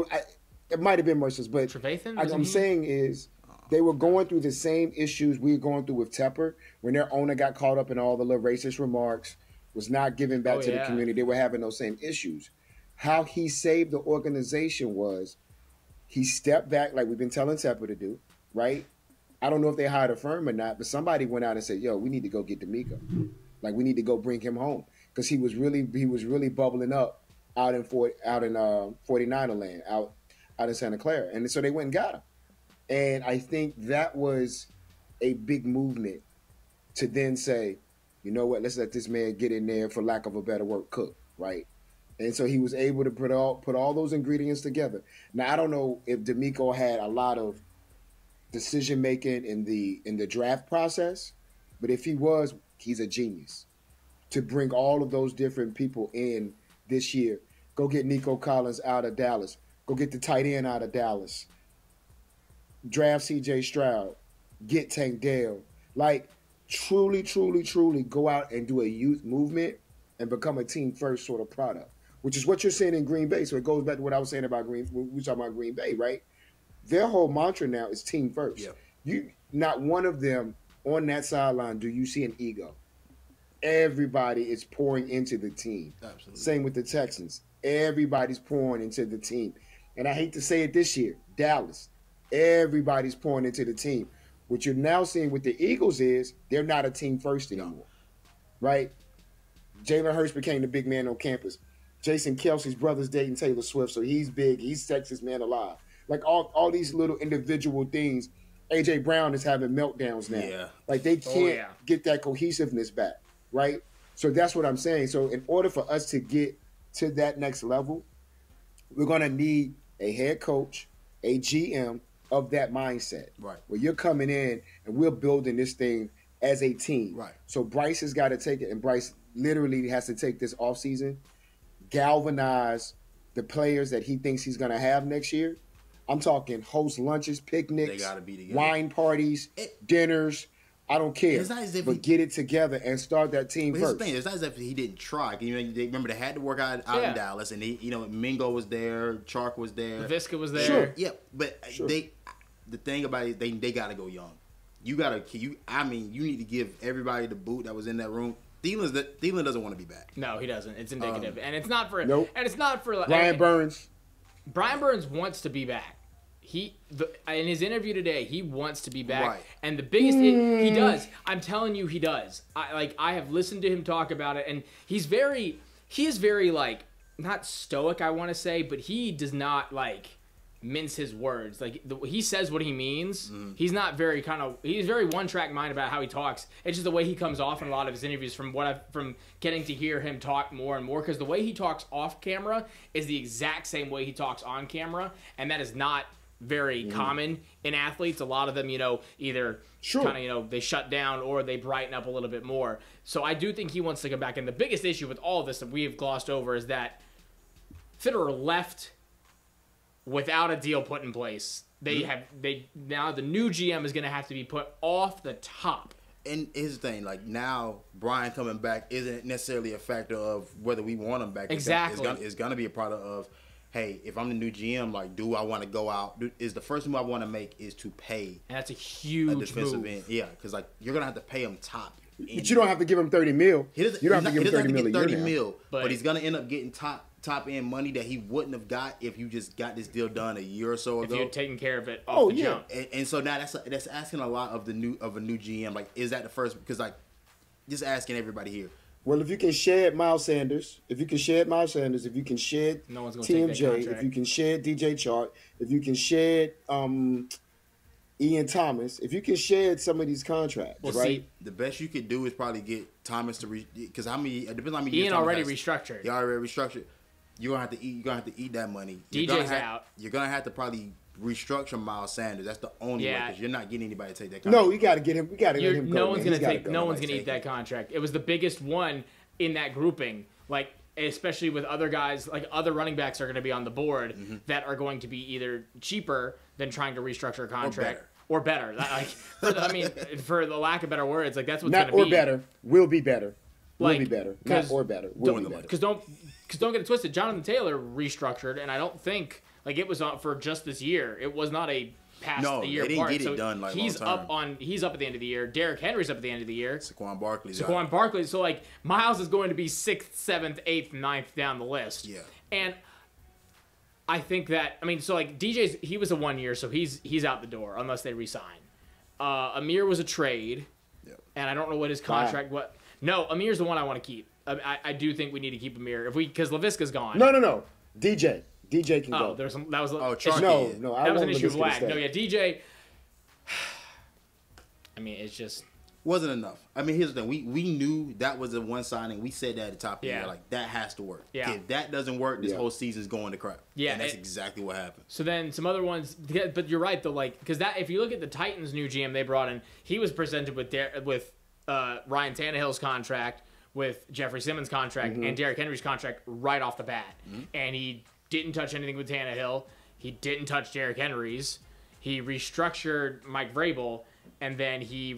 it might have been Merciless. But Trevathan, what I'm saying is, they were going through the same issues we were going through with Tepper when their owner got caught up in all the little racist remarks, was not giving back to the community. They were having those same issues. How he saved the organization was He stepped back like we've been telling Tepper to do, right? I don't know if they hired a firm or not, but somebody went out and said, "Yo, we need to go get D'Amico. Like we need to go bring him home because he was really bubbling up out in 49er land, out in Santa Clara." And so they went and got him. And I think that was a big movement to then say, you know what, let's let this man get in there, for lack of a better word, cook, right? And so he was able to put all those ingredients together. Now, I don't know if D'Amico had a lot of decision making in the draft process, but if he was, he's a genius to bring all of those different people in this year. Go get Nico Collins out of Dallas. Go get the tight end out of Dallas. Draft C.J. Stroud. Get Tank Dell. Like, truly, truly, truly go out and do a youth movement and become a team first sort of product, which is what you're saying in Green Bay. So it goes back to what I was saying about we were talking about Green Bay, right? Their whole mantra now is team first. Yeah. Not one of them on that sideline do you see an ego. Everybody is pouring into the team. Absolutely. Same with the Texans. Everybody's pouring into the team. And I hate to say it this year, Dallas, everybody's pouring into the team. What you're now seeing with the Eagles is they're not a team first anymore, right? Jalen Hurts became the big man on campus. Jason Kelsey's brother's dating Taylor Swift, so he's big. He's Texas man alive. Like all these little individual things. A.J. Brown is having meltdowns now. Yeah. Like they can't get that cohesiveness back, right? So that's what I'm saying. So in order for us to get to that next level, we're going to need a head coach, a GM of that mindset. Right. Where you're coming in and we're building this thing as a team. Right. So Bryce has got to take it, and Bryce literally has to take this offseason, galvanize the players that he thinks he's going to have next year. I'm talking host lunches, picnics, they gotta be together. Wine parties, dinners. I don't care. It's not as if but get it together and start that team but first. Here's the thing. It's not as if he didn't try. You know, they had to work out in Dallas, and Mingo was there, Chark was there, Visca was there. Sure. Yeah, but the thing about it, they gotta go young. You need to give everybody the boot that was in that room. Thielen doesn't want to be back. No, he doesn't. It's indicative, and it's not for. Nope. And it's not for Brian Burns. Brian Burns wants to be back. In his interview today, he wants to be back, right. And the biggest he does. I'm telling you, he does. I have listened to him talk about it, and he is very like not stoic, I want to say, but he does not like mince his words. Like he says what he means. He's not very he's very one track mind about how he talks. It's just the way he comes off in a lot of his interviews from getting to hear him talk more and more, because the way he talks off camera is the exact same way he talks on camera, and that is not very common in athletes. A lot of them, either they shut down or they brighten up a little bit more. So I do think he wants to come back. And the biggest issue with all of this that we have glossed over is that Fitterer left without a deal put in place. Now the new GM is going to have to be put off the top. And here's the thing, like now Brian coming back isn't necessarily a factor of whether we want him back. Exactly. It's going to be a product of, hey, if I'm the new GM, like, do I want to go out? Is the first move I want to make is to pay. And that's a huge defensive move. end. Yeah, because like you're going to have to pay him top. But you don't have to give him $30 million. You don't have to give him $30 million. But he's going to end up getting top end money that he wouldn't have got if you just got this deal done a year or so ago. If you had taken care of it off the jump. And so now that's asking a lot of a new GM. Like, is that the first? Because like, just asking everybody here. Well, if you can shed Miles Sanders, if you can shed no one's gonna TMJ, if you can shed DJ Chark, if you can shed Ian Thomas, if you can shed some of these contracts, right? See, the best you could do is probably get Thomas to because how many? It depends on how many. Ian already restructured. He already restructured. You're gonna have to eat that money. DJ's out. You're gonna have to probably restructure Miles Sanders. That's the only way, because you're not getting anybody to take that No, contract. you got to get him. We got to let him go. No one's gonna eat that contract. It was the biggest one in that grouping. Like, especially with other guys, like other running backs are going to be on the board that are going to be either cheaper than trying to restructure a contract or better. Like, for the lack of better words, like that's what's going to be. Not or better. Will be better. Will be better. Not or better. Will be better. Because don't get it twisted. Jonathan Taylor restructured, and I don't think it was for just this year. It was not a past the year. No, they didn't get it so done. Like he's up at the end of the year. Derrick Henry's up at the end of the year. Saquon Barkley. So like Miles is going to be 6th, 7th, 8th, 9th down the list. Yeah. And I think that so like DJ's he was a 1 year, so he's out the door unless they resign. Amir was a trade, and I don't know what his contract. Wow. What? No, Amir's the one I want to keep. I do think we need to keep Amir because Laviska's gone. No. DJ can go. That was No. That was an issue of lag. No, yeah, DJ. It's just wasn't enough. Here's the thing. We knew that was the one signing. We said that at the top of the year. Like, that has to work. Yeah. If that doesn't work, this whole season's going to crap. Yeah. And that's exactly what happened. So then some other ones, but you're right, though, like, because that if you look at the Titans' new GM they brought in, he was presented with Ryan Tannehill's contract, with Jeffrey Simmons' contract, and Derrick Henry's contract right off the bat. And he didn't touch anything with Tannehill. He didn't touch Derrick Henry's. He restructured Mike Vrabel. And then he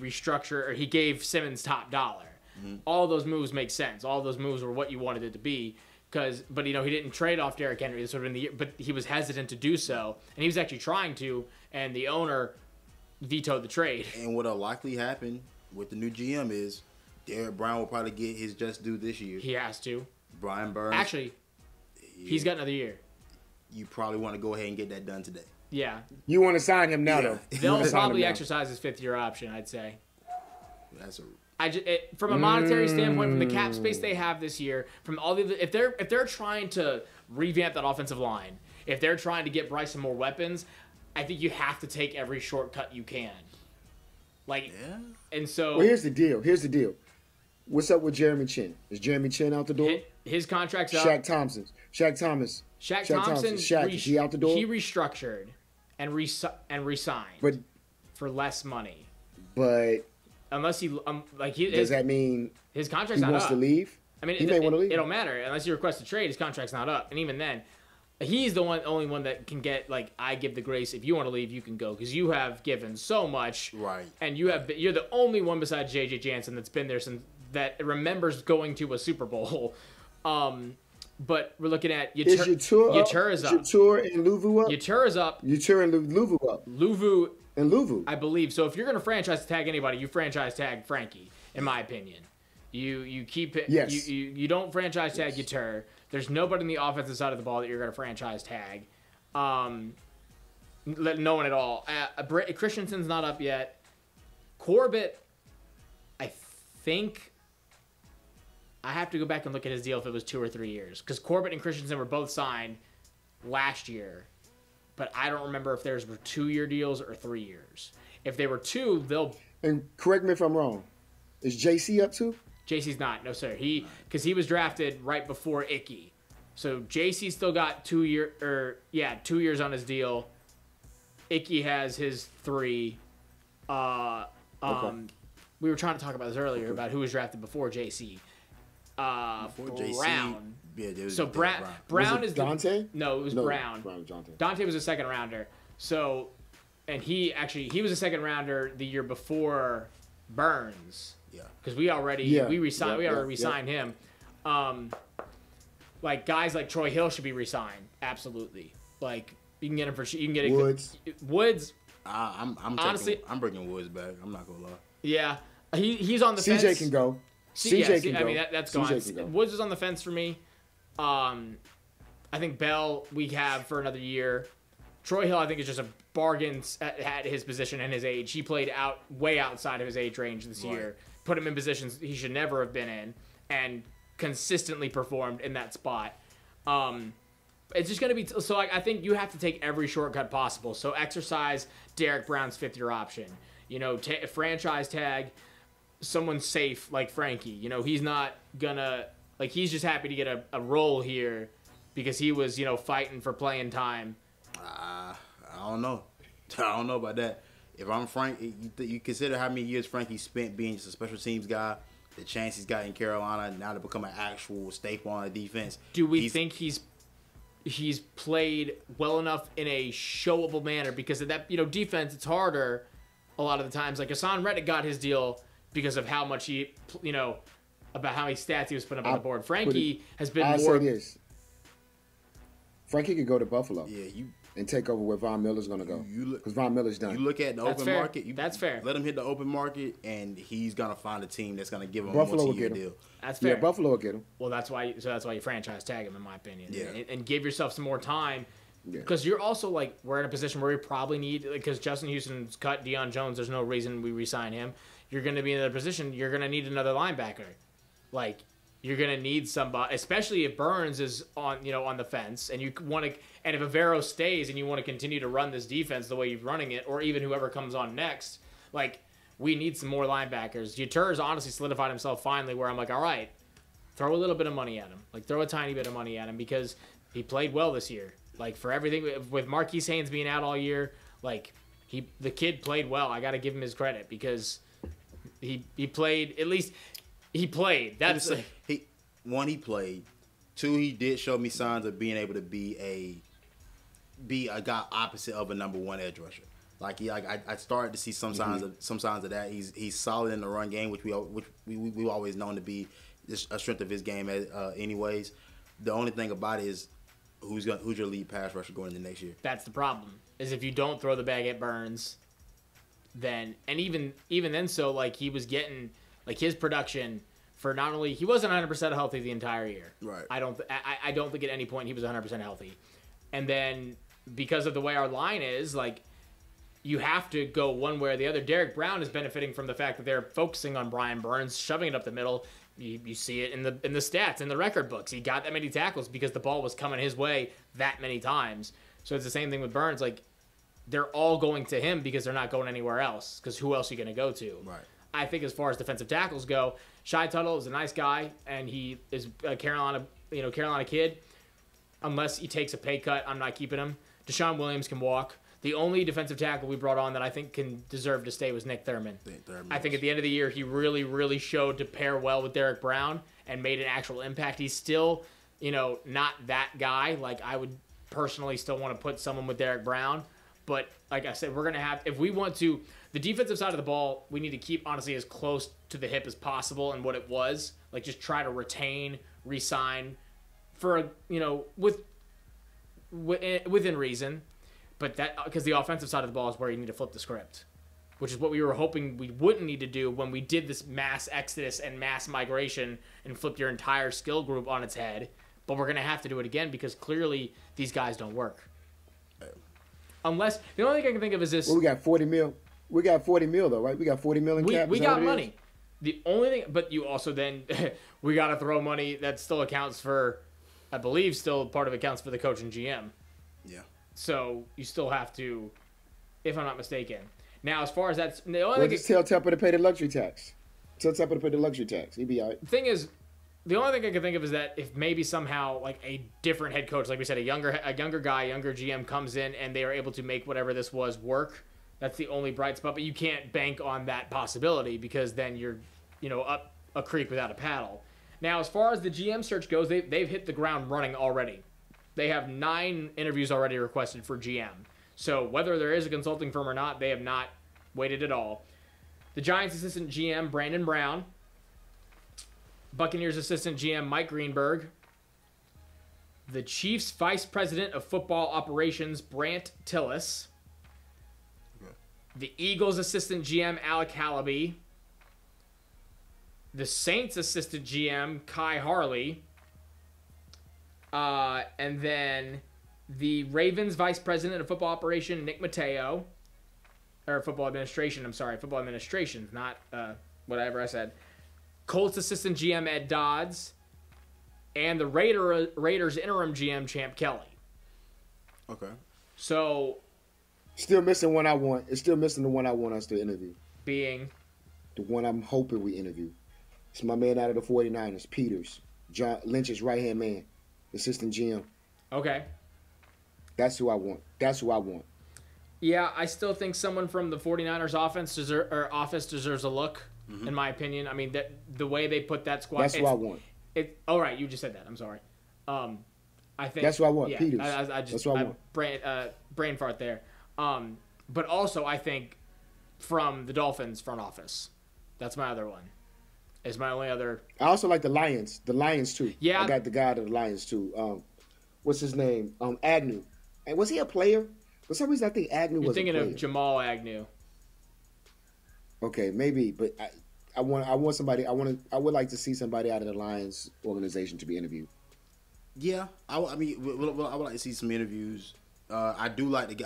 gave Simmons top dollar. All those moves make sense. All those moves were what you wanted it to be. But he didn't trade off Derrick Henry. This would have been the year, but he was hesitant to do so, and he was actually trying to. And the owner vetoed the trade. And what'll likely happen with the new GM is Derrick Brown will probably get his just due this year. He has to. Brian Burns. Actually, he's got another year. You probably want to go ahead and get that done today. Yeah. You want to sign him now, though. They'll probably exercise his 5th-year option, I'd say. That's from a monetary standpoint, from the cap space they have this year, from all the if they're trying to revamp that offensive line, if they're trying to get Bryson more weapons, I think you have to take every shortcut you can. And so. Well, here's the deal. What's up with Jeremy Chin? Is Jeremy Chin out the door? His contract's up. Shaq Thompson. Shaq, is he out the door? He restructured and resigned, but for less money. But unless does that mean his contract's he not wants up? To leave? He may want to leave. It don't matter unless you request a trade. His contract's not up, and even then, he's the only one that can get I give the grace. If you want to leave, you can go because you have given so much, right? And you're the only one besides JJ Jansen that's been there since that remembers going to a Super Bowl. But we're looking at Yatur is up. Yatur and Luvu up. Yatur is up. Yatur and Luvu up. Luvu, I believe. So if you're going to franchise tag anybody, you franchise tag Frankie, in my opinion. You keep it. Yes. You don't franchise tag Yatur. There's nobody in the offensive side of the ball that you're going to franchise tag. No one at all. Christensen's not up yet. Corbett, I think. I have to go back and look at his deal if it was 2 or 3 years. Because Corbett and Christensen were both signed last year. But I don't remember if theirs were 2-year deals or 3 years. If they were 2, they'll... And correct me if I'm wrong. Is JC up too? JC's not. No, sir. Because he was drafted right before Icky. So JC still got 2 years on his deal. Icky has his 3. Okay. We were trying to talk about this earlier about who was drafted before JC. Before Brown. JC, so Brown is Dante? No, it was Brown. Dante was a second rounder. So, and he was a second rounder the year before Burns. Yeah. Because we already re-signed him. Like guys like Troy Hill should be re-signed. Absolutely. Like you can get him for Woods. Honestly, I'm bringing Woods back. I'm not gonna lie. Yeah, he's on the fence. CJ can go. CJ can go. That's gone. Woods is on the fence for me. I think Bell we have for another year. Troy Hill, I think, is just a bargain at his position and his age. He played way outside of his age range this year. Put him in positions he should never have been in, and consistently performed in that spot. It's just going to be so. I think you have to take every shortcut possible. So exercise Derrick Brown's 5th-year option. Franchise tag someone safe like Frankie. He's not gonna he's just happy to get a role here because he was fighting for playing time. I don't know about that. If I'm Frank, you consider how many years Frankie spent being just a special teams guy, the chance he's got in Carolina now to become an actual staple on the defense. Do we think he's played well enough in a showable manner because of that? Defense, it's harder a lot of the times. Like Hassan Reddick got his deal because of how much he, about how many stats he was putting up on the board. Frankie has been I'll more. Say this. Frankie could go to Buffalo. Yeah, and take over where Von Miller's going to go. Because Von Miller's done. You look at the open market. That's fair. Let him hit the open market, and he's going to find a team that's going to give him Buffalo a multi-year deal. That's fair. Yeah, Buffalo will get him. Well, that's why you franchise tag him, in my opinion. Yeah. And give yourself some more time Because you're also, like, we're in a position where we probably need, because Justin Houston's cut Deion Jones. There's no reason we re-sign him. You're going to be in a position, you're going to need another linebacker. Like, you're going to need somebody, especially if Burns is on the fence, and you want to, and if Avero stays and you want to continue to run this defense the way you're running it, or even whoever comes on next, like, we need some more linebackers. Jeter's honestly solidified himself finally, where I'm like, all right, throw a little bit of money at him. Like, throw a tiny bit of money at him, because he played well this year. Like, for everything, with Marquise Haynes being out all year, like, the kid played well. I got to give him his credit, because he played, at least he played. That's he played. Two, he did show me signs of being able to be a guy opposite of a number one edge rusher. Like, I started to see some signs of that. He's solid in the run game, which we've always known to be a strength of his game. Anyways, the only thing about it is who's your lead pass rusher going into next year. That's the problem. Is if you don't throw the bag at Burns, then, and even then, so, like, he was getting, like, his production for not only, he wasn't 100% healthy the entire year. Right. I don't think at any point he was 100% healthy. And then because of the way our line is, like, you have to go one way or the other. Derek Brown is benefiting from the fact that they're focusing on Brian Burns, shoving it up the middle. You see it in the stats, in the record books. He got that many tackles because the ball was coming his way that many times. So it's the same thing with Burns. Like, they're all going to him because they're not going anywhere else. Because who else are you going to go to? Right. I think as far as defensive tackles go, Shai Tuttle is a nice guy, and he is a Carolina kid. Unless he takes a pay cut, I'm not keeping him. Deshaun Williams can walk. The only defensive tackle we brought on that I think can deserve to stay was Nick Thurman. I think at the end of the year, he really, really showed to pair well with Derek Brown and made an actual impact. He's still, not that guy. Like, I would personally still want to put someone with Derek Brown. But like I said, we're going to have, if we want to, the defensive side of the ball, we need to keep, honestly, as close to the hip as possible and what it was. Like, just try to retain, re-sign for, within reason. But that, because the offensive side of the ball is where you need to flip the script, which is what we were hoping we wouldn't need to do when we did this mass exodus and mass migration and flipped your entire skill group on its head. But we're going to have to do it again because clearly these guys don't work. Unless, the only thing I can think of is this. Well, we got 40 mil. We got 40 mil though, right? We got 40 mil in cap. We got money. The only thing, but you also then, we got to throw money that still accounts for, I believe still part of it counts for the coach and GM. Yeah. So you still have to, if I'm not mistaken. Now, as far as that's the only thing, just tell Tepper to pay the luxury tax. Tell Tepper to pay the luxury tax. He'd be all right. The thing is, the only thing I can think of is that if maybe somehow like a different head coach, like we said, a younger guy, younger GM comes in and they are able to make whatever this was work. That's the only bright spot. But you can't bank on that possibility because then you're, up a creek without a paddle. Now, as far as the GM search goes, they've hit the ground running already. They have 9 interviews already requested for GM. So whether there is a consulting firm or not, they have not waited at all. The Giants assistant GM, Brandon Brown. Buccaneers assistant GM, Mike Greenberg. The Chiefs vice president of football operations, Brant Tillis. Okay. The Eagles assistant GM, Alec Hallaby. The Saints assistant GM, Kai Harley. And then the Ravens vice president of football operation, Nick Mateo. Or football administration, football administration, not whatever I said. Colts assistant GM, Ed Dodds. And the Raiders interim GM, Champ Kelly. Okay. So. Still missing one I want. It's still missing the one I want us to interview. Being? The one I'm hoping we interview. It's my man out of the 49ers, Peters. John Lynch's right-hand man. Assistant GM. Okay. That's who I want. Yeah, I still think someone from the 49ers office deserves a look, in my opinion. I mean, the way they put that squad. That's who I want. Oh, right, you just said that. I'm sorry. I think that's what I want. Yeah, Peters. That's what I want. Brain fart there. But also, I think from the Dolphins front office. That's my other one. Is my only other. I also like the Lions. The Lions too. Yeah. I got the guy to the Lions too. What's his name? Agnew. And was he a player? For some reason, I think Agnew was a player. You're thinking of Jamal Agnew. Okay, maybe, but I want somebody. I would like to see somebody out of the Lions organization to be interviewed. Yeah, I would like to see some interviews. I do like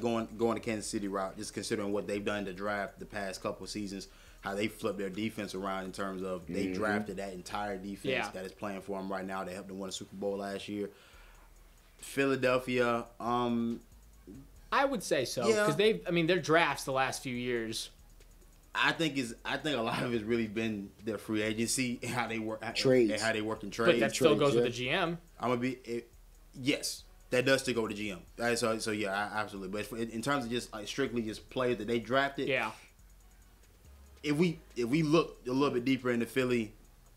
going the Kansas City route, just considering what they've done in the draft the past couple of seasons, how they flipped their defense around in terms of they drafted that entire defense that is playing for them right now. They helped them win a Super Bowl last year. Philadelphia, I would say so because their drafts the last few years. I think a lot of it's really been their free agency and how they work trades and how they work in trades. But that still goes with the GM. Yes. That does still go to GM. So yeah, absolutely. But in terms of just strictly just players that they drafted, if we look a little bit deeper into Philly,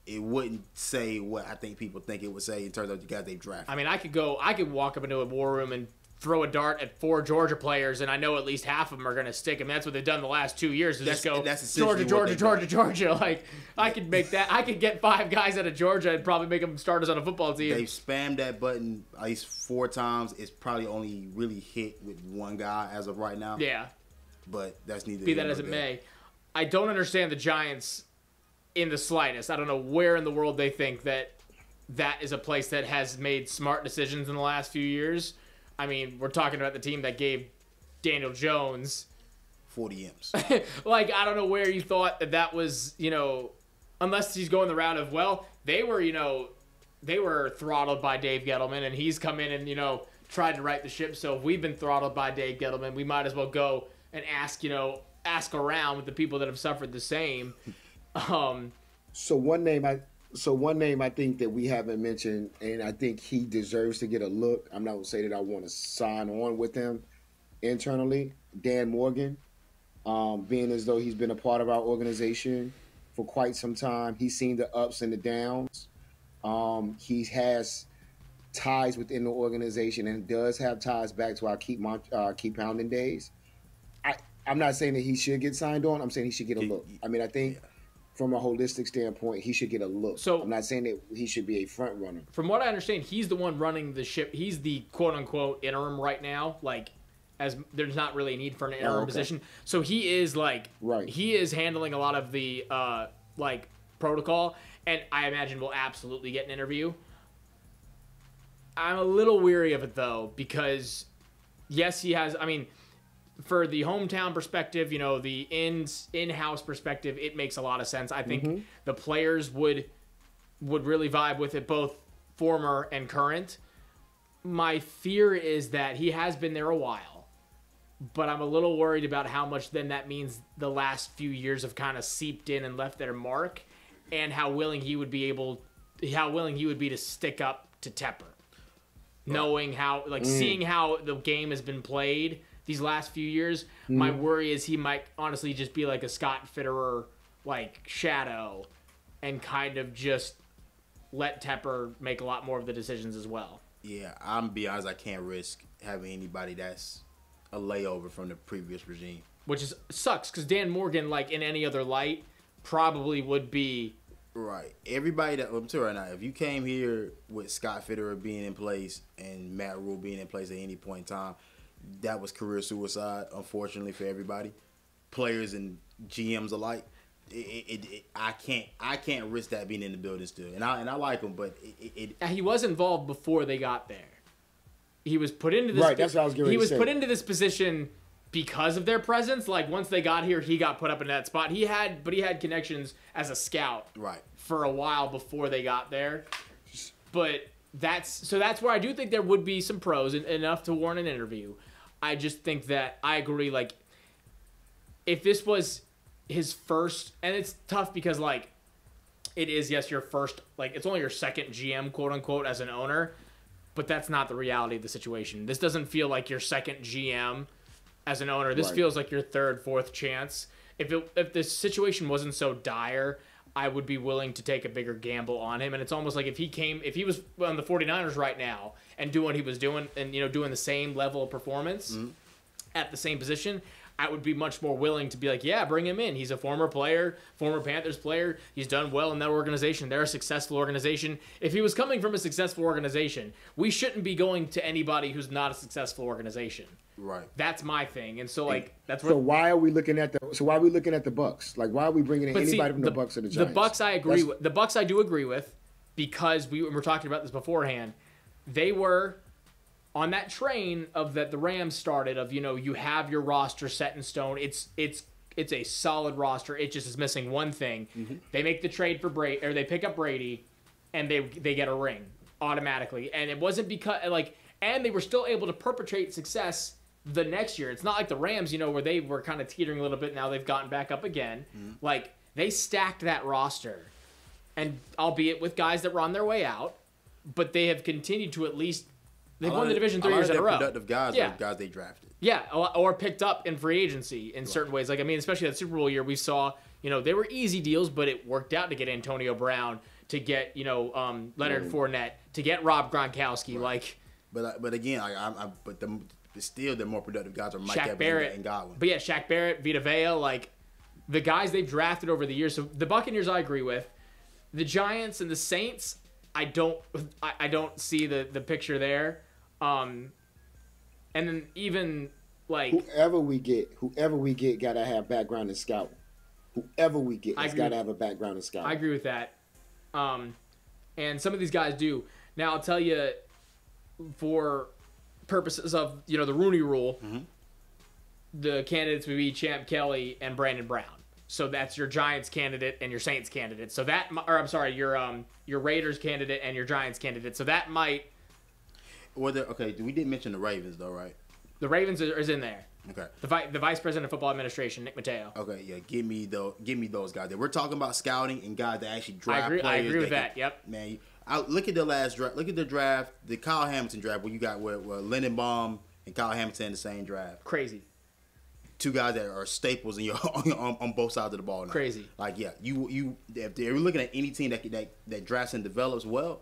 it wouldn't say what I think people think it would say in terms of the guys they've drafted. I mean, I could walk up into a war room and throw a dart at 4 Georgia players, and I know at least half of them are going to stick. I mean, that's what they've done the last 2 years. Just go Georgia. Like, I could make that. I could get 5 guys out of Georgia and probably make them starters on a football team. They've spammed that button at least 4 times. It's probably only really hit with 1 guy as of right now. Yeah. But that's neither. Be that as it may. I don't understand the Giants in the slightest. I don't know where in the world they think that is a place that has made smart decisions in the last few years. I mean, we're talking about the team that gave Daniel Jones 40 M's. Like, I don't know where you thought that was, unless he's going the route of, well, they were throttled by Dave Gettleman, and he's come in and, tried to right the ship. So if we've been throttled by Dave Gettleman, we might as well go and ask around with the people that have suffered the same. So one name I think that we haven't mentioned, and I think he deserves to get a look. I'm not going to say that I want to sign on with him internally. Dan Morgan, being as though he's been a part of our organization for quite some time. He's seen the ups and the downs. He has ties within the organization and does have ties back to our keep pounding days. I'm not saying that he should get signed on. I'm saying he should get a look. I mean, I think from a holistic standpoint, he should get a look. So I'm not saying that he should be a front runner. From what I understand, he's the one running the ship. He's the quote unquote interim right now. Like, as there's not really a need for an interim position. So he is he is handling a lot of the protocol, and I imagine will absolutely get an interview. I'm a little weary of it though, because yes, he has. I mean, for the hometown perspective, the in-house perspective, it makes a lot of sense. I think the players would really vibe with it, both former and current. My fear is that he has been there a while, but I'm a little worried about how much then that means the last few years have kind of seeped in and left their mark, and how willing he would be to stick up to Tepper, knowing how, seeing how the game has been played these last few years. My worry is he might honestly just be like a Scott Fitterer shadow, and kind of just let Tepper make a lot more of the decisions as well. Yeah, I'm gonna be honest, I can't risk having anybody that's a layover from the previous regime. Which sucks, because Dan Morgan, in any other light, probably would be. Right. Everybody that, I'm telling you right now, if you came here with Scott Fitterer being in place and Matt Rule being in place at any point in time, that was career suicide, unfortunately, for everybody, players and GMs alike. I can't risk that being in the building still, and I like him, but he was involved before they got there. He was put into this. Right, that's what I was going to say. He was put into this position because of their presence. Once they got here, he got put up in that spot. He had connections as a scout, for a while before they got there. But that's where I do think there would be some pros enough to warrant an interview. I just think that I agree. If this was his first, and it's tough because it is, yes, your first, it's only your second GM, quote unquote, as an owner, but that's not the reality of the situation. This doesn't feel like your second GM as an owner. This feels like your third, fourth chance. If the situation wasn't so dire, I would be willing to take a bigger gamble on him. And it's almost like if he was on the 49ers right now and doing what he was doing and, doing the same level of performance at the same position, I would be much more willing to be like, yeah, bring him in. He's a former player, former Panthers player. He's done well in that organization. They're a successful organization. If he was coming from a successful organization, we shouldn't be going to anybody who's not a successful organization. Right. That's my thing. And so that's where. So why are we looking at the Bucs? Why are we bringing in anybody from the Bucs or the Giants? The Bucs I agree with. The Bucs I do agree with, because we were talking about this beforehand. They were on that train of that the Rams started of, you have your roster set in stone. It's a solid roster. It just is missing one thing. Mm-hmm. They make the trade for Brady, or they pick up Brady, and they get a ring automatically. And it wasn't because and they were still able to perpetrate success the next year. It's not like the Rams, where they were kind of teetering a little bit. Now they've gotten back up again. Mm-hmm. They stacked that roster, and albeit with guys that were on their way out, but they have continued to at least. They've won the division 3 years in a row. Productive guys are guys they drafted. Yeah, or picked up in free agency in certain ways. Especially that Super Bowl year, we saw, they were easy deals, but it worked out to get Antonio Brown, to get, Leonard Fournette, to get Rob Gronkowski. Right. But again, still the more productive guys are Mike Shaq Evans Barrett and Godwin. But yeah, Shaq Barrett, Vita Vea, the guys they've drafted over the years. So the Buccaneers, I agree with. The Giants and the Saints, I don't see the picture there. And then even whoever we get gotta have background in scouting. Whoever we get has gotta have a background in scouting. I agree with that. And some of these guys do. Now I'll tell you, for purposes of the Rooney Rule, mm-hmm. the candidates would be Champ Kelly and Brandon Brown. So that's your Giants candidate and your Saints candidate. So that, or I'm sorry, your Raiders candidate and your Giants candidate. So that might. We didn't mention the Ravens though, right? The Ravens is in there. Okay. The Vice President of Football Administration, Nick Mateo. Okay, yeah, give me those guys. We're talking about scouting and guys that actually draft players. I agree with that. Yep. Man, look at the last draft. Look at the draft, the Kyle Hamilton draft, where you got where Lindenbaum and Kyle Hamilton in the same draft. Crazy. Two guys that are staples in on both sides of the ball now. Crazy. If they're looking at any team that drafts and develops well.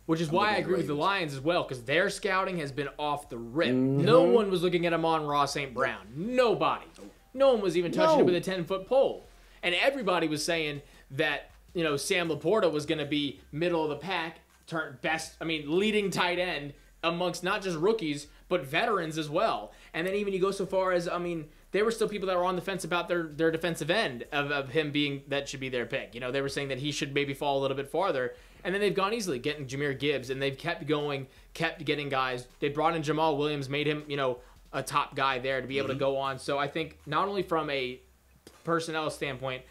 Which is why I agree with the Lions as well, because their scouting has been off the rip. Mm-hmm. No one was looking at Amon-Ra St. Brown. Nobody. No one was even touching it with a 10-foot pole. And everybody was saying that, Sam Laporta was going to be middle of the pack, leading tight end amongst not just rookies, but veterans as well. And then even you go so far as, there were still people that were on the fence about their defensive end of him being, that should be their pick. They were saying that he should maybe fall a little bit farther. And then they've gone easily, getting Jahmyr Gibbs, and they've kept going, kept getting guys. They brought in Jamal Williams, made him, a top guy there to be able to go on. So I think not only from a personnel standpoint,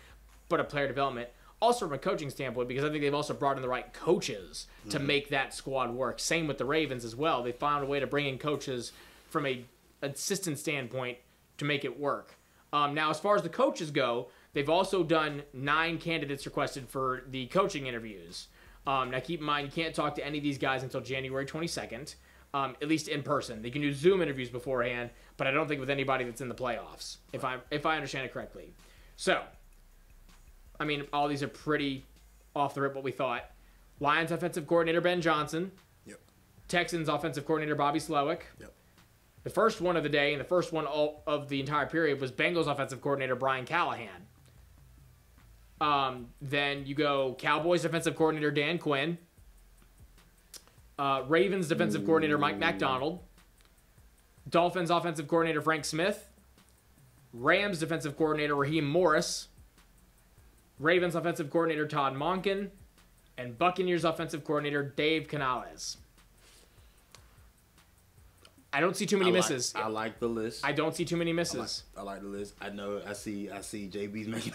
but a player development, also from a coaching standpoint, because I think they've also brought in the right coaches to make that squad work. Same with the Ravens as well. They found a way to bring in coaches from a assistant standpoint to make it work. Now, as far as the coaches go, they've also done 9 candidates requested for the coaching interviews. Now, keep in mind, you can't talk to any of these guys until January 22nd, at least in person. They can do Zoom interviews beforehand, but I don't think with anybody that's in the playoffs, if I understand it correctly. So, all these are pretty off the rip what we thought. Lions offensive coordinator Ben Johnson. Yep. Texans offensive coordinator Bobby Slowick. Yep. The first one of the day and the first one of the entire period was Bengals offensive coordinator Brian Callahan. Then you go Cowboys defensive coordinator Dan Quinn. Ravens defensive coordinator Mike McDonald. Dolphins offensive coordinator Frank Smith. Rams defensive coordinator Raheem Morris. Ravens offensive coordinator Todd Monken. And Buccaneers offensive coordinator Dave Canales. I don't see too many misses. I like the list. I don't see too many misses. I like the list. I know. I see JB's making.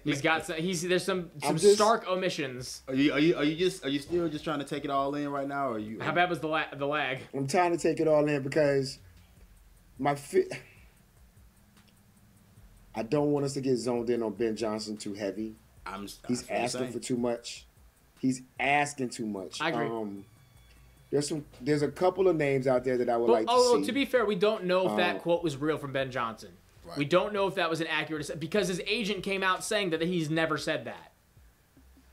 He's got some. There's some stark omissions. Are you still just trying to take it all in right now, or are you? How bad was the lag? I'm trying to take it all in because I don't want us to get zoned in on Ben Johnson too heavy. He's asking for too much. He's asking too much. I agree. There's a couple of names out there that I would like to see. To be fair, we don't know if that quote was real from Ben Johnson. Right. We don't know if that was an accurate, because his agent came out saying that he's never said that.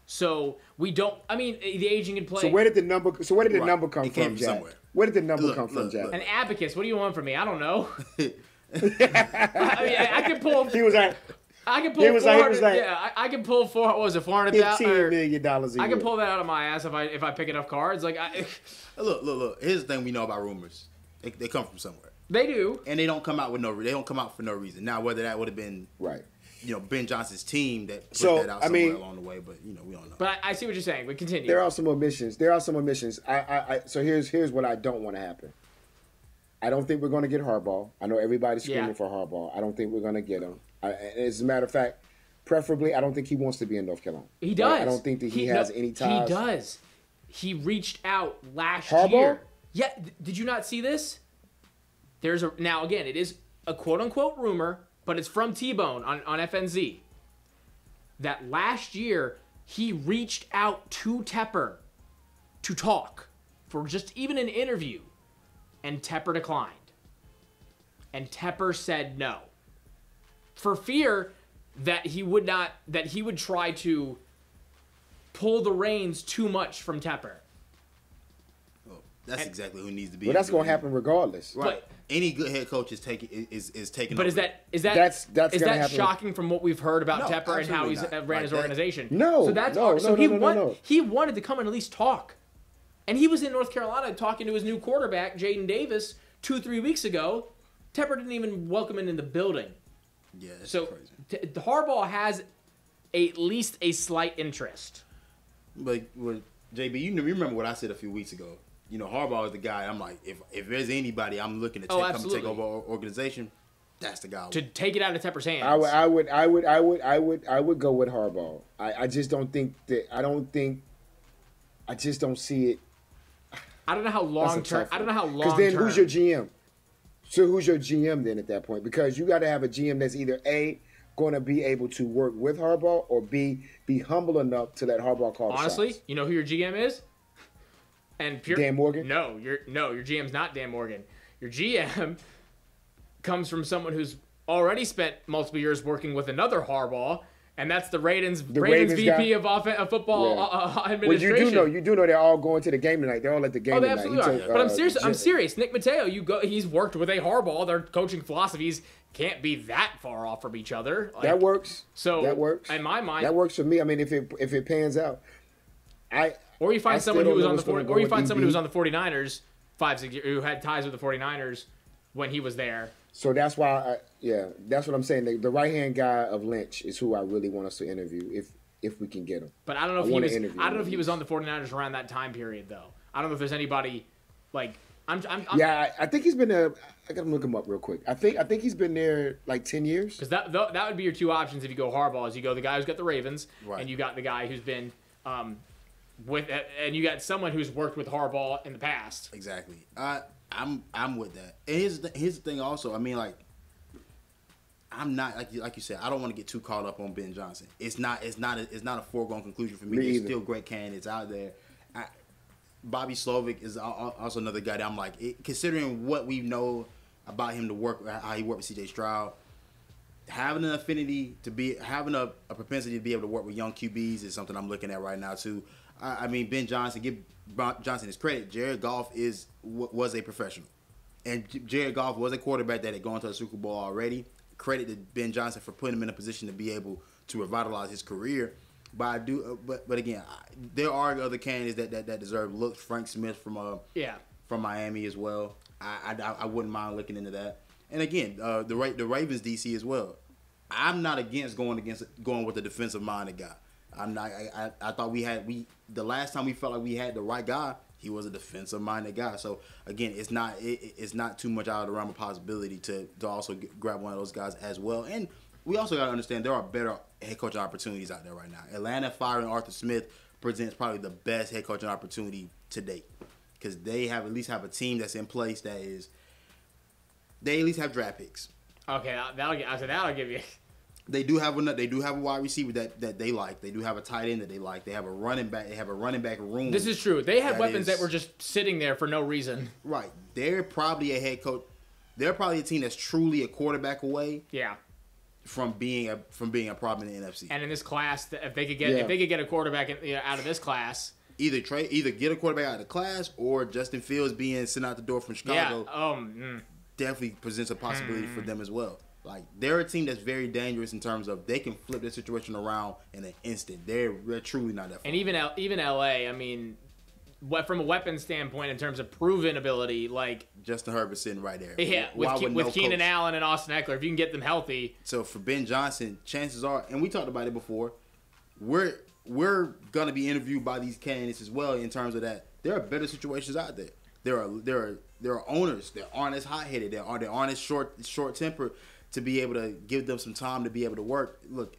So we don't. The agent can play. So where did the number come from, Jack? Somewhere. Where did the number come from, Jack? An abacus. What do you want from me? I don't know. I can pull. He was like. I can pull. I can pull What was it? $400,000. $15 million a year. I can pull that out of my ass if I pick enough cards. Look. Here's the thing we know about rumors. They come from somewhere. They do, and they don't come out for no reason. Now, whether that would have been right Ben Johnson's team that put So, that out I somewhere mean- along the way. But we don't know. But I see what you're saying. But continue. There are some omissions. So here's what I don't want to happen. I don't think we're going to get Harbaugh. I know everybody's screaming for Harbaugh. I don't think we're going to get him. As a matter of fact, preferably, I don't think he wants to be in North Carolina. He does. I don't think that he has any ties. He does. He reached out last Harbaugh? year. Yeah. Did you not see this? Now again, it is a quote unquote rumor, but it's from T-Bone on FNZ. That last year he reached out to Tepper to talk for just even an interview, and Tepper declined. And Tepper said no, for fear that he would try to pull the reins too much from Tepper. Well, that's exactly who needs to be. Well, that's going to happen regardless. Right. Any good head coach is taking. But over. is That's that gonna happen. shocking from what we've heard about No, Tepper and how he's absolutely not. ran his Like that. organization? No, so that's no, so no. he wanted to come and at least talk, and he was in North Carolina talking to his new quarterback Jaden Davis 2-3 weeks ago. Tepper didn't even welcome him in the building. Yeah, that's So crazy. Harbaugh has at least a slight interest. But JB, you remember what I said a few weeks ago. Harbaugh is the guy. I'm like, if there's anybody I'm looking to come and take over our organization, that's the guy. To take it out of Tepper's hands. I would go with Harbaugh. I just don't think that. I just don't see it. I don't know how long term. I don't know how long. Because then who's your GM? So who's your GM then at that point? Because you got to have a GM that's either A, going to be able to work with Harbaugh, or B, be humble enough to let Harbaugh call the Honestly, shots. you know who your GM is? Dan Morgan? No, your GM's not Dan Morgan. Your GM comes from someone who's already spent multiple years working with another Harbaugh, and that's the Ravens VP guy? of football administration. Well, you do know they're all going to the game tonight. They're all at the game Oh, they tonight. absolutely are. But I'm serious. Nick Mateo, he's worked with a Harbaugh. Their coaching philosophies can't be that far off from each other. That works. So that works. In my mind, that works for me. I mean, if it pans out, or you find someone who was on the 49ers 5-6 years, who had ties with the 49ers when he was there. So that's why, that's what I'm saying. The right hand guy of Lynch is who I really want us to interview if we can get him. But I don't know if he was on the 49ers around that time period though. I don't know if there's anybody like I think he's been there. I gotta look him up real quick. I think he's been there like 10 years. Because that would be your two options if you go Harbaugh. Is you go the guy who's got the Ravens, right, and you got the guy who's been and you got someone who's worked with Harbaugh in the past. Exactly. I'm with that. And here's the thing also. I mean, like, I'm not like you said. I don't want to get too caught up on Ben Johnson. It's not a foregone conclusion for me. There's still great candidates out there. Bobby Slovic is also another guy that I'm like, considering what we know about him to work, how he worked with C.J. Stroud, having an affinity having a propensity to be able to work with young QBs is something I'm looking at right now too. I mean, Ben Johnson, give Johnson his credit. Jared Goff was a professional, and Jared Goff was a quarterback that had gone to a Super Bowl already. Credit to Ben Johnson for putting him in a position to be able to revitalize his career. But I do, but again, there are other candidates that deserve looks. Frank Smith from Miami as well. I wouldn't mind looking into that. And again, the Ravens DC as well. I'm not against going with the defensive minded guy. I'm not. I thought the last time we felt like we had the right guy, he was a defensive minded guy. So again, it's not too much out of the realm of possibility to also grab one of those guys as well. And we also got to understand there are better head coaching opportunities out there right now. Atlanta firing Arthur Smith presents probably the best head coaching opportunity to date, because they at least have a team that's in place they at least have draft picks. Okay, that'll give you. They do have a wide receiver that they like. They do have a tight end that they like. They have a running back. They have a running back room. This is true. They had weapons that were just sitting there for no reason. Right. They're probably a head coach. They're probably a team that's truly a quarterback away. Yeah. From being a problem in the NFC. And in this class, if they could get a quarterback out of this class, either get a quarterback out of the class, or Justin Fields being sent out the door from Chicago. Yeah. Definitely presents a possibility for them as well. Like, they're a team that's very dangerous in terms of they can flip their situation around in an instant. They're truly not that far. And even LA, I mean, from a weapon standpoint, in terms of proven ability, like Justin Herbert sitting right there. Yeah, with Keenan Allen and Austin Eckler, if you can get them healthy. So for Ben Johnson, chances are, and we talked about it before, we're gonna be interviewed by these candidates as well. In terms of that, there are better situations out there. There are owners that aren't as hot headed, that aren't as short tempered to be able to give them some time to be able to work. Look,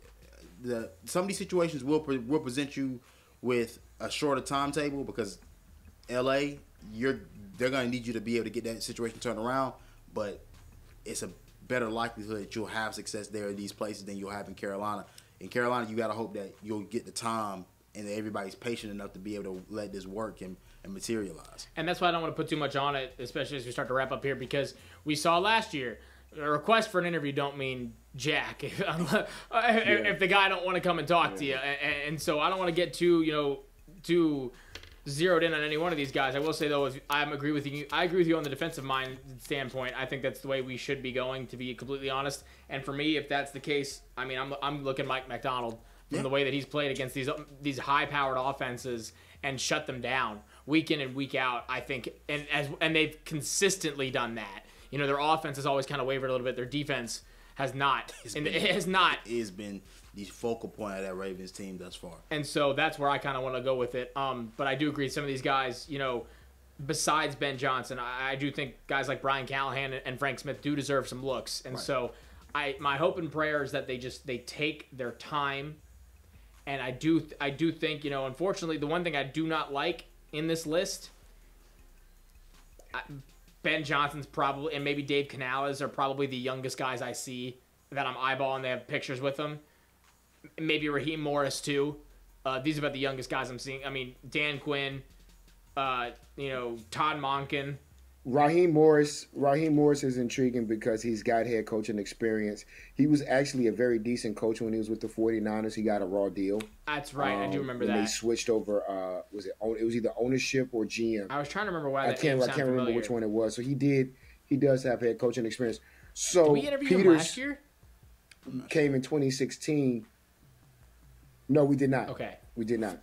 some of these situations will present you with a shorter timetable because LA, they're gonna need you to be able to get that situation turned around, but it's a better likelihood that you'll have success there in these places than you'll have in Carolina. In Carolina, you gotta hope that you'll get the time and that everybody's patient enough to be able to let this work and materialize. And that's why I don't want to put too much on it, especially as we start to wrap up here, because we saw last year a request for an interview don't mean jack if the guy don't want to come and talk to you, and so I don't want to get too zeroed in on any one of these guys. I will say though, I agree with you on the defensive mind standpoint. I think that's the way we should be going, to be completely honest. And for me, if that's the case, I mean, I'm looking Mike McDonald from the way that he's played against these high-powered offenses and shut them down week in and week out. I think, and they've consistently done that. Their offense has always kind of wavered a little bit. Their defense has not. It has been the focal point of that Ravens team thus far. And so that's where I kind of want to go with it. But I do agree, some of these guys, besides Ben Johnson, I do think guys like Brian Callahan and Frank Smith do deserve some looks. And so my hope and prayer is that they take their time. And I do think, unfortunately, the one thing I do not like in this list, Ben Johnson's probably, and maybe Dave Canales are probably the youngest guys I see that I'm eyeballing. They have pictures with them. Maybe Raheem Morris too. These are about the youngest guys I'm seeing. I mean, Dan Quinn, Todd Monken. Raheem Morris is intriguing because he's got head coaching experience. He was actually a very decent coach when he was with the 49ers. He got a raw deal. That's right. I do remember that. They switched over. It was either ownership or GM. I was trying to remember why. I can't remember which one it was. So he does have head coaching experience. So did we interview him last year? Came in 2016. No, we did not. Okay. We did not.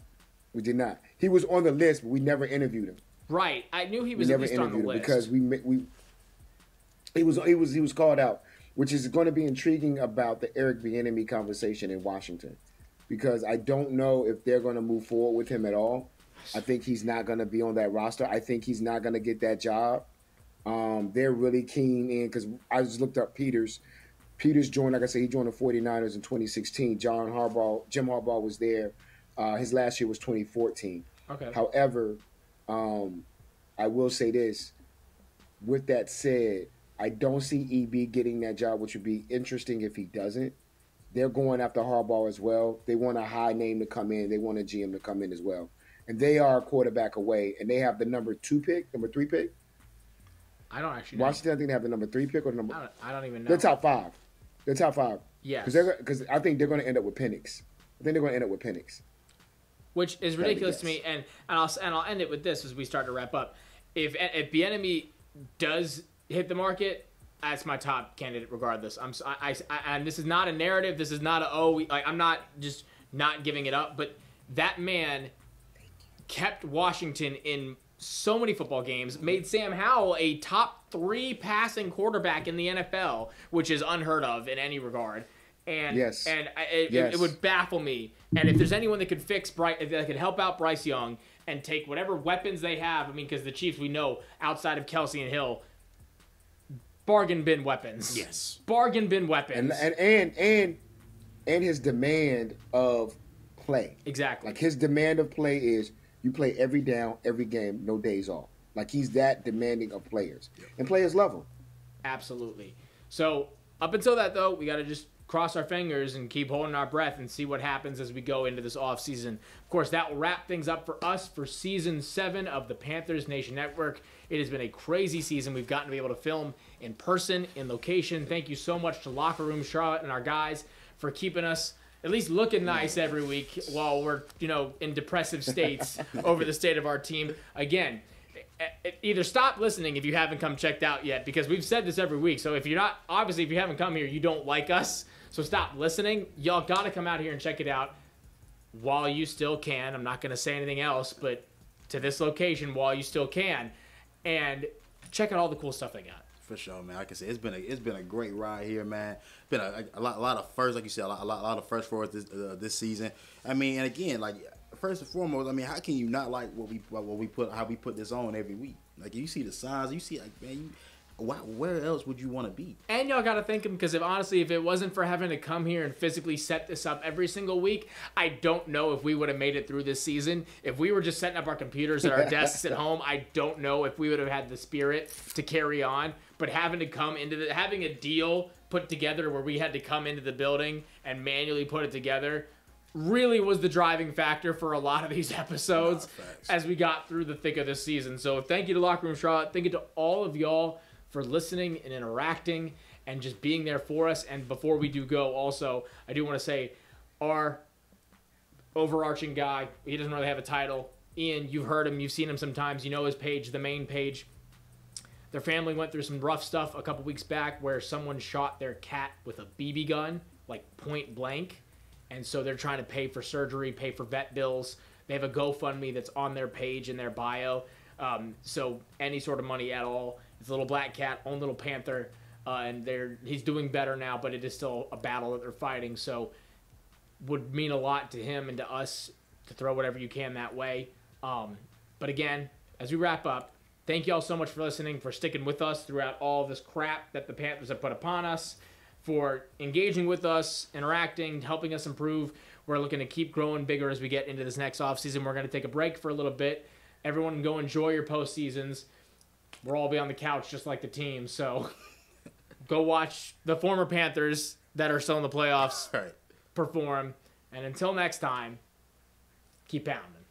He was on the list, but we never interviewed him. Right, I knew he was at least on the list because he was called out, which is going to be intriguing about the Eric Bieniemy conversation in Washington, because I don't know if they're going to move forward with him at all. I think he's not going to be on that roster. I think he's not going to get that job. They're really keen in, because I just looked up Peters. Peters joined, like I said, he joined the 49ers in 2016. Jim Harbaugh was there. His last year was 2014. Okay. However, I will say this. With that said, I don't see EB getting that job, which would be interesting if he doesn't. They're going after Harbaugh as well. They want a high name to come in. They want a GM to come in as well. And they are a quarterback away, and they have the number 3 pick. I don't actually know. Washington, I think they have the number 3 pick or the number. I don't even know. They're top 5. Yes. Because I think they're going to end up with Penix. Which is ridiculous to me, and I'll end it with this as we start to wrap up. If Bieniemy does hit the market, that's my top candidate regardless. And this is not a narrative. This is not I'm not just not giving it up, but that man kept Washington in so many football games, made Sam Howell a top 3 passing quarterback in the NFL, which is unheard of in any regard. And it would baffle me. And if there's anyone that could that could help out Bryce Young and take whatever weapons they have, I mean, because the Chiefs, we know, outside of Kelsey and Hill, bargain bin weapons. Yes, bargain bin weapons. And his demand of play. Exactly. Like his demand of play is you play every down, every game, no days off. Like he's that demanding of players, and players love him. Absolutely. So up until that, though, we got to just cross our fingers and keep holding our breath and see what happens as we go into this offseason. Of course, that will wrap things up for us for Season 7 of the Panthers Nation Network. It has been a crazy season. We've gotten to be able to film in person, in location. Thank you so much to Locker Room Charlotte and our guys for keeping us at least looking nice every week while we're, in depressive states over the state of our team. Again, either stop listening if you haven't come checked out yet, because we've said this every week. So if you haven't come here, you don't like us. So stop listening. Y'all got to come out here and check it out while you still can. I'm not going to say anything else, but to this location while you still can, and check out all the cool stuff they got. For sure, man. Like I said, it's been a great ride here, man. Been a lot of firsts, like you said, a lot of firsts for us this season. I mean, and again, like first and foremost, I mean, how can you not like how we put this on every week? Like you see the signs, you see like, man, where else would you want to be? And y'all got to thank him, because if it wasn't for having to come here and physically set this up every single week, I don't know if we would have made it through this season. If we were just setting up our computers at our desks at home, I don't know if we would have had the spirit to carry on. But having a deal put together where we had to come into the building and manually put it together really was the driving factor for a lot of these episodes as we got through the thick of this season. So thank you to Locker Room Charlotte. Thank you to all of y'all for listening and interacting and just being there for us. And before we do go, also, I do want to say our overarching guy, he doesn't really have a title. Ian, you've heard him. You've seen him sometimes. You know his page, the main page. Their family went through some rough stuff a couple weeks back where someone shot their cat with a BB gun, like point blank. And so they're trying to pay for surgery, pay for vet bills. They have a GoFundMe that's on their page in their bio. So any sort of money at all. It's a little black cat, own little panther, and he's doing better now, but it is still a battle that they're fighting. So would mean a lot to him and to us to throw whatever you can that way. But again, as we wrap up, thank you all so much for listening, for sticking with us throughout all this crap that the Panthers have put upon us, for engaging with us, interacting, helping us improve. We're looking to keep growing bigger as we get into this next offseason. We're going to take a break for a little bit. Everyone go enjoy your postseasons. We'll all be on the couch just like the team. So go watch the former Panthers that are still in the playoffs perform. And until next time, keep pounding.